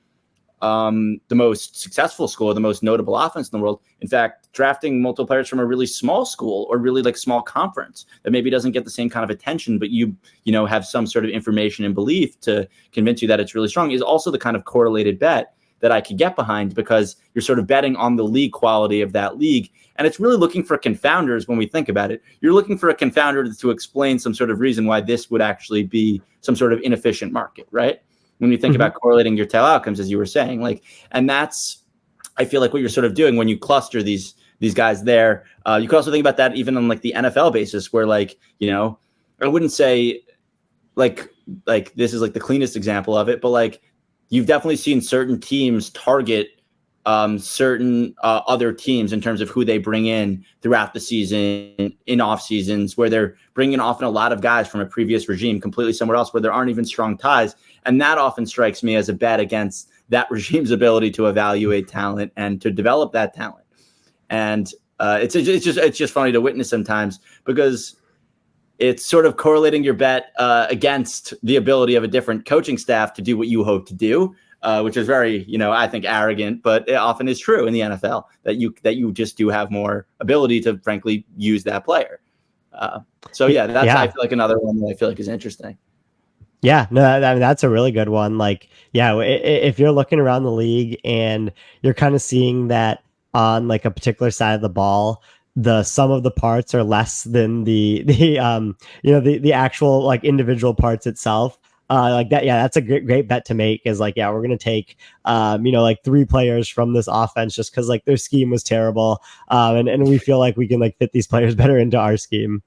the most successful school or the most notable offense in the world. In fact, drafting multiple players from a really small school or really like small conference that maybe doesn't get the same kind of attention, but you have some sort of information and belief to convince you that it's really strong, is also the kind of correlated bet that I could get behind, because you're sort of betting on the league quality of that league. And it's really looking for confounders when we think about it. You're looking for a confounder to explain some sort of reason why this would actually be some sort of inefficient market, right? When you think about correlating your tail outcomes, as you were saying, and that's, I feel like what you're sort of doing when you cluster these guys there. You could also think about that even on like the NFL basis, where I wouldn't say like this is like the cleanest example of it, but like you've definitely seen certain teams target certain other teams in terms of who they bring in throughout the season, in off seasons, where they're bringing often a lot of guys from a previous regime completely somewhere else where there aren't even strong ties. And that often strikes me as a bet against that regime's ability to evaluate talent and to develop that talent. And it's just funny to witness sometimes, because it's sort of correlating your bet against the ability of a different coaching staff to do what you hope to do, which is very, I think arrogant, but it often is true in the NFL that you just do have more ability to frankly use that player. I feel like another one that I feel like is interesting. Yeah, no, I mean, that's a really good one. Like, yeah, if you're looking around the league and you're kind of seeing that on like a particular side of the ball, the sum of the parts are less than the actual like individual parts itself. Like that, yeah, that's a great bet to make. Is like, yeah, we're gonna take, like 3 players from this offense just because like their scheme was terrible, and we feel like we can like fit these players better into our scheme.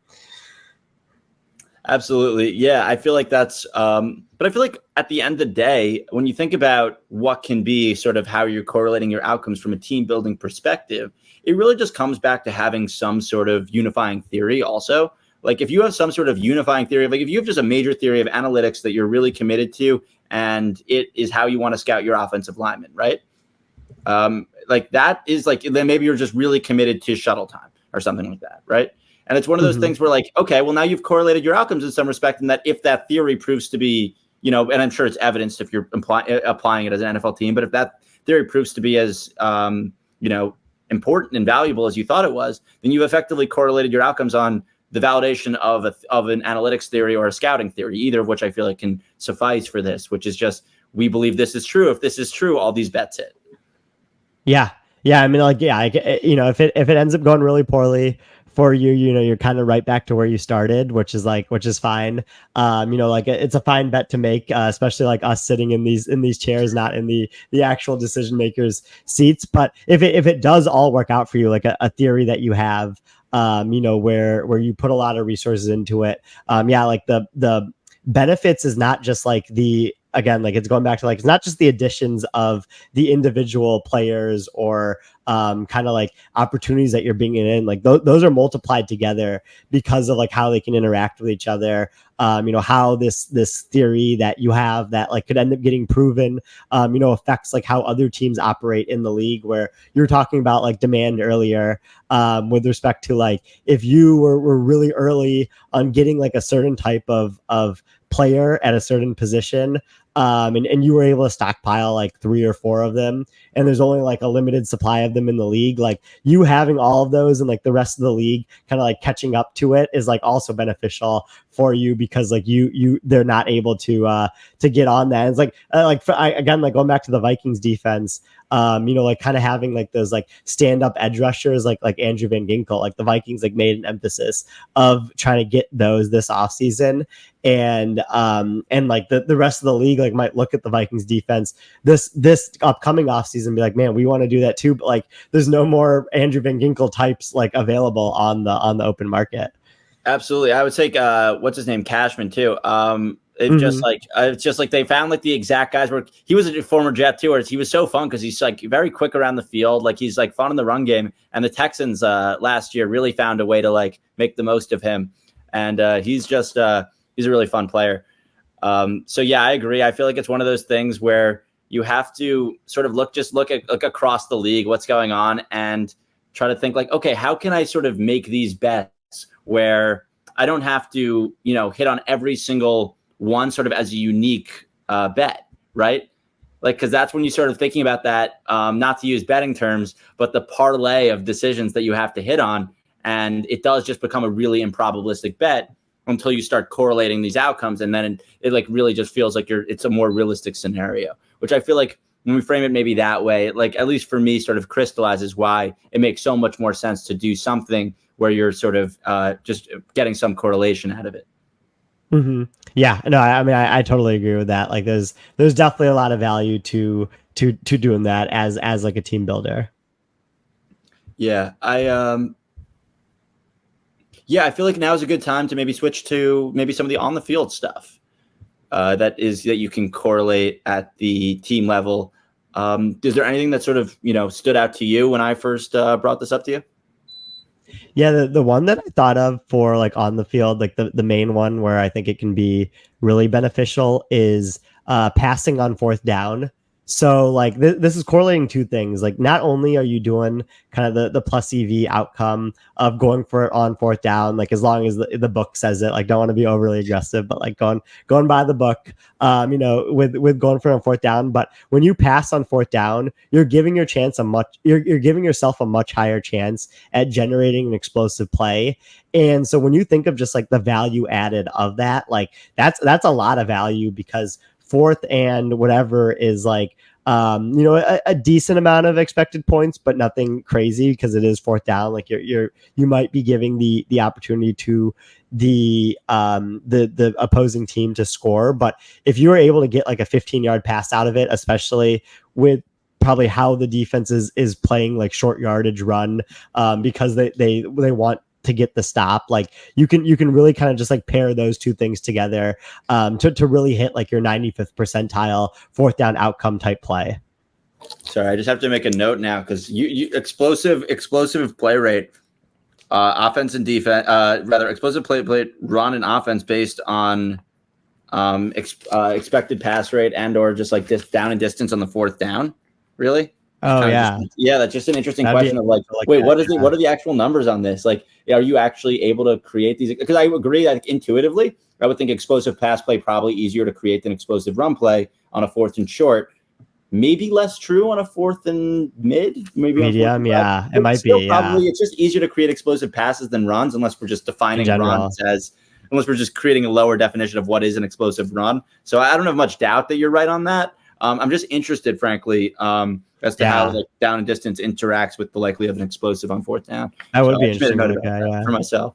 Absolutely. Yeah, I feel like that's but I feel like at the end of the day, when you think about what can be sort of how you're correlating your outcomes from a team building perspective, it really just comes back to having some sort of unifying theory also. Like if you have some sort of unifying theory, like if you have just a major theory of analytics that you're really committed to and it is how you want to scout your offensive lineman, right? Like that is like, then maybe you're just really committed to shuttle time or something like that, right? And it's one of those things where like, okay, well now you've correlated your outcomes in some respect, and that if that theory proves to be, and I'm sure it's evidenced if you're applying it as an NFL team, but if that theory proves to be as, important and valuable as you thought it was, then you've effectively correlated your outcomes on the validation of an analytics theory or a scouting theory, either of which I feel like can suffice for this, which is just, we believe this is true. If this is true, all these bets hit. Yeah. Yeah. I mean, like, yeah, if it ends up going really poorly for you, you're kind of right back to where you started, which is fine. Like it's a fine bet to make, especially like us sitting in these chairs, not in the actual decision makers seats. But if it does all work out for you, like a theory that you have, where you put a lot of resources into it. Like the benefits is not just like again, like it's going back to like, it's not just the additions of the individual players or kind of like opportunities that you're bringing in, like those are multiplied together because of like how they can interact with each other. How this theory that you have that like could end up getting proven, affects like how other teams operate in the league, where you're talking about like demand earlier, with respect to like, if you were really early on getting like a certain type of player at a certain position, and you were able to stockpile like 3 or 4 of them, and there's only like a limited supply of them in the league, like you having all of those and like the rest of the league kind of like catching up to it is like also beneficial for you, because like they're not able to get on that. And it's again, like going back to the Vikings defense, like kind of having like those like stand up edge rushers like Andrew Van Ginkel, like the Vikings like made an emphasis of trying to get those this offseason. And like the rest of the league like might look at the Vikings defense this upcoming offseason and be like, man, we want to do that too, but like there's no more Andrew Van Ginkel types like available on the open market. Absolutely. I would take what's his name, Cashman too. It's just like they found like the exact guys where he was a former Jet too, where he was so fun because he's like very quick around the field, like he's like fun in the run game. And the Texans last year really found a way to like make the most of him, and he's a really fun player. So yeah, I agree. I feel like it's one of those things where you have to sort of look at like across the league, what's going on, and try to think like, okay, how can I sort of make these bets where I don't have to, hit on every single one sort of as a unique bet, right? Like, because that's when you sort of thinking about that, not to use betting terms, but the parlay of decisions that you have to hit on. And it does just become a really improbabilistic bet until you start correlating these outcomes. And then it like really just feels like it's a more realistic scenario, which I feel like when we frame it maybe that way, like at least for me, sort of crystallizes why it makes so much more sense to do something where you're sort of just getting some correlation out of it. Mm-hmm. Yeah, no, I mean, I totally agree with that. Like, there's definitely a lot of value to doing that as like a team builder. Yeah, I feel like now is a good time to maybe switch to maybe some of the on the field stuff that you can correlate at the team level. Is there anything that sort of stood out to you when I first brought this up to you? Yeah, the one that I thought of for like on the field, like the main one where I think it can be really beneficial is passing on fourth down. So like this is correlating two things. Like not only are you doing kind of the plus EV outcome of going for it on fourth down, like as long as the book says it, like don't want to be overly aggressive, but like going by the book, with going for it on fourth down. But when you pass on fourth down, you're giving you're giving yourself a much higher chance at generating an explosive play. And so when you think of just like the value added of that, like that's a lot of value, because fourth and whatever is like a decent amount of expected points, but nothing crazy because it is fourth down. Like you might be giving the opportunity to the opposing team to score, but if you were able to get like a 15-yard pass out of it, especially with probably how the defense is playing like short yardage run, because they want to get the stop. Like you can really kind of just like pair those two things together to really hit like your 95th percentile fourth down outcome type play. Sorry, I just have to make a note now because you explosive play rate, offense and defense, rather explosive play run and offense based on expected pass rate and or just like this down and distance on the fourth down. Really? Oh yeah, that's just an interesting That'd question of like wait, what are the actual numbers on this? Like, are you actually able to create these? Because I agree that intuitively, I would think explosive pass play probably easier to create than explosive run play on a fourth and short. Maybe less true on a fourth and mid, maybe medium. Yeah, it might be. Probably, yeah, it's just easier to create explosive passes than runs, unless we're just defining runs as, unless we're just creating a lower definition of what is an explosive run. So I don't have much doubt that you're right on that. I'm just interested, frankly, as to how like down and distance interacts with the likelihood of an explosive on fourth down. That would be interesting for myself.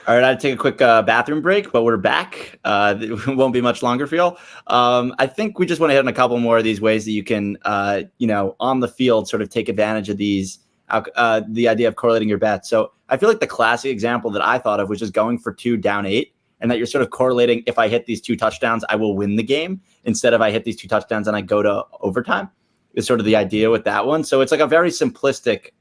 All right, I'd take a quick bathroom break, but we're back. It won't be much longer for y'all. I think we just want to hit on a couple more of these ways that you can, on the field, sort of take advantage of these, the idea of correlating your bets. So I feel like the classic example that I thought of was just going for 2 down 8, and that you're sort of correlating, if I hit these 2 touchdowns, I will win the game, instead of I hit these 2 touchdowns and I go to overtime. Is sort of the idea with that one. So it's like a very simplistic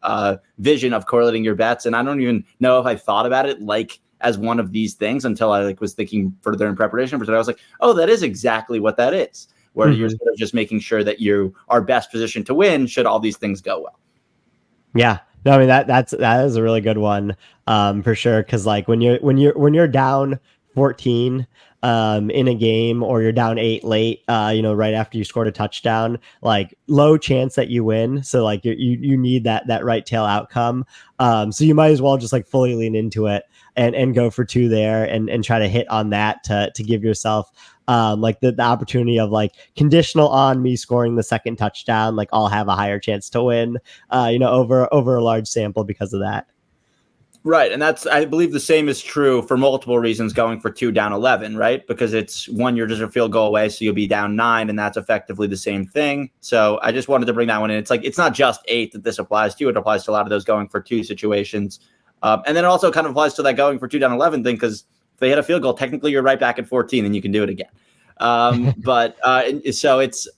vision of correlating your bets. And I don't even know if I thought about it like as one of these things until I like was thinking further in preparation for today. I was like, oh, that is exactly what that is, where you're sort of just making sure that you are best positioned to win should all these things go well. Yeah. No, I mean that is a really good one for sure. Cause like when you're down 14 in a game, or you're down 8 late, right after you scored a touchdown, like low chance that you win. So like you need that right tail outcome. So you might as well just like fully lean into it and go for 2 there and try to hit on that to give yourself like the opportunity of like conditional on me scoring the second touchdown, like I'll have a higher chance to win, over a large sample because of that. Right. And I believe the same is true for multiple reasons going for 2 down 11, right? Because it's 1, you're just a field goal away, so you'll be down 9, and that's effectively the same thing. So I just wanted to bring that one in. It's like, it's not just 8 that this applies to. It applies to a lot of those going for 2 situations. And then it also kind of applies to that going for 2 down 11 thing, because if they hit a field goal, technically you're right back at 14 and you can do it again. So it's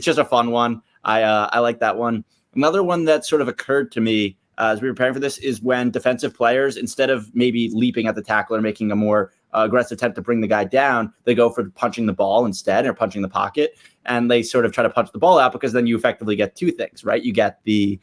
just a fun one. I like that one. Another one that sort of occurred to me as we were preparing for this is when defensive players, instead of maybe leaping at the tackle or making a more aggressive attempt to bring the guy down, they go for punching the ball instead, or punching the pocket, and they sort of try to punch the ball out, because then you effectively get 2 things, right? You get the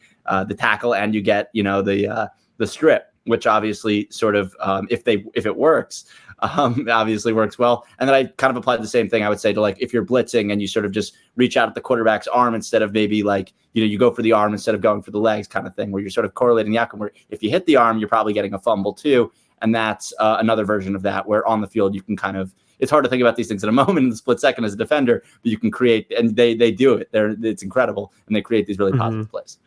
tackle, and you get the strip, which obviously sort of if it works, obviously works well. And then I kind of applied the same thing, I would say, to like if you're blitzing and you sort of just reach out at the quarterback's arm instead of maybe like, you go for the arm instead of going for the legs, kind of thing, where you're sort of correlating the outcome, where if you hit the arm, you're probably getting a fumble too. And that's another version of that, where on the field you can kind of, it's hard to think about these things in a moment, in the split second as a defender, but you can create, and they do it. It's incredible, and they create these really positive plays.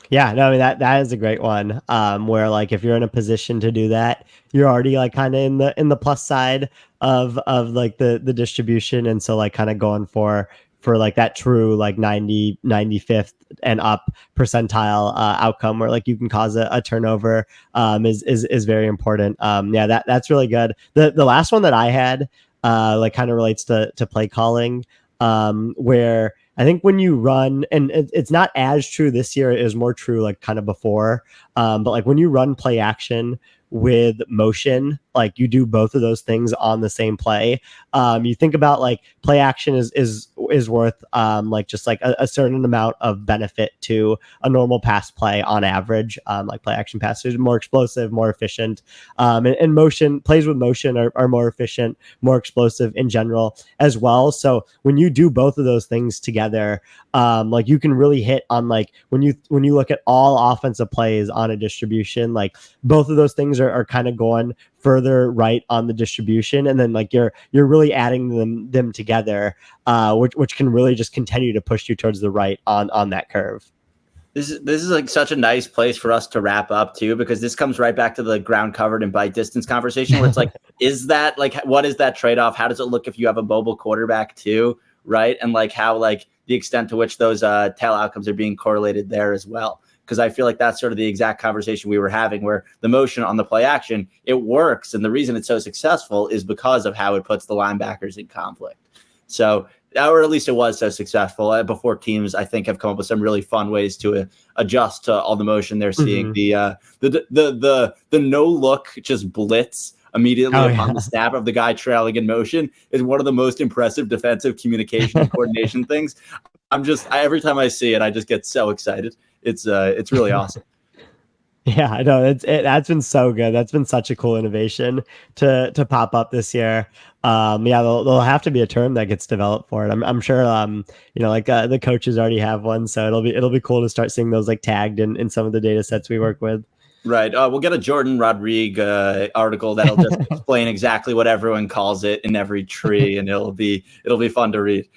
Yeah, no, I mean that is a great one. Where like if you're in a position to do that, you're already like kind of in the plus side of like the distribution, and so like kind of going for like that true like 95th and up percentile outcome, where like you can cause a turnover is very important. That's really good. The last one that I had like kind of relates to play calling, where I think when you run, and it's not as true this year, it is more true like kind of before, but like when you run play action with motion, like you do both of those things on the same play. You think about like play action is worth like just like a certain amount of benefit to a normal pass play on average. Like play action passes are more explosive, more efficient, and motion plays with motion are more efficient, more explosive in general as well. So when you do both of those things together, like you can really hit on like when you look at all offensive plays on a distribution, like both of those things are kind of going further right on the distribution, and then like you're really adding them together, which can really just continue to push you towards the right on that curve. This is like such a nice place for us to wrap up too, because this comes right back to the ground covered and bite distance conversation, where it's like, is that like, what is that trade-off? How does it look if you have a mobile quarterback too, right? And like how like the extent to which those tail outcomes are being correlated there as well. because I feel like that's sort of the exact conversation we were having, where the motion on the play action, it works. And the reason it's so successful is because of how it puts the linebackers in conflict. So, or at least it was so successful before teams, I think, have come up with some really fun ways to adjust to all the motion they're seeing. The no look just blitz immediately upon the snap of the guy trailing in motion is one of the most impressive defensive communication and coordination things. Every time I see it, I just get so excited. It's really awesome. Yeah, I know that's been so good. That's been such a cool innovation to pop up this year. Yeah, there'll have to be a term that gets developed for it. I'm sure. The coaches already have one, so it'll be cool to start seeing those like tagged in some of the data sets we work with. Right. We'll get a Jordan Rodriguez article that'll just explain exactly what everyone calls it in every tree, and it'll be fun to read.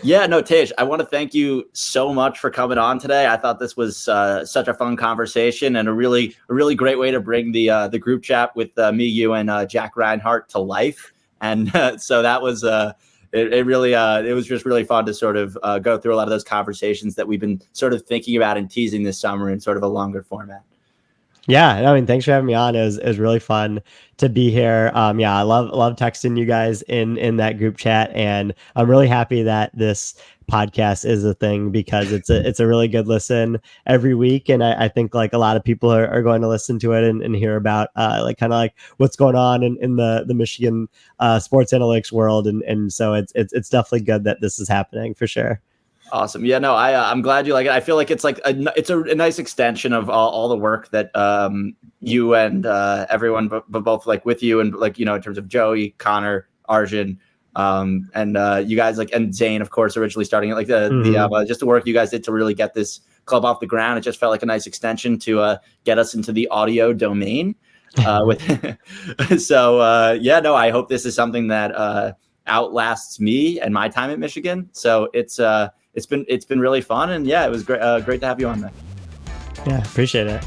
Yeah, no, Tej, I want to thank you so much for coming on today. I thought this was such a fun conversation and a really great way to bring the group chat with me, you, and Jack Reinhart to life. And so that was it was just really fun to sort of go through a lot of those conversations that we've been sort of thinking about and teasing this summer in sort of a longer format. Yeah, I mean, thanks for having me on. It was really fun to be here. Yeah, I love texting you guys in that group chat, and I'm really happy that this podcast is a thing because it's a really good listen every week, and I think like a lot of people are going to listen to it and hear about like kind of like what's going on in the Michigan sports analytics world, and so it's definitely good that this is happening for sure. Awesome. Yeah, no, I'm glad you like it. I feel like it's like a nice extension of all the work that you and everyone, but both like with you and like, in terms of Joey, Connor, Arjun, and you guys, like, and Zane, of course, originally starting it, like just the work you guys did to really get this club off the ground. It just felt like a nice extension to get us into the audio domain. So I hope this is something that outlasts me and my time at Michigan. So it's been really fun, and yeah, it was great to have you on there. Yeah, appreciate it.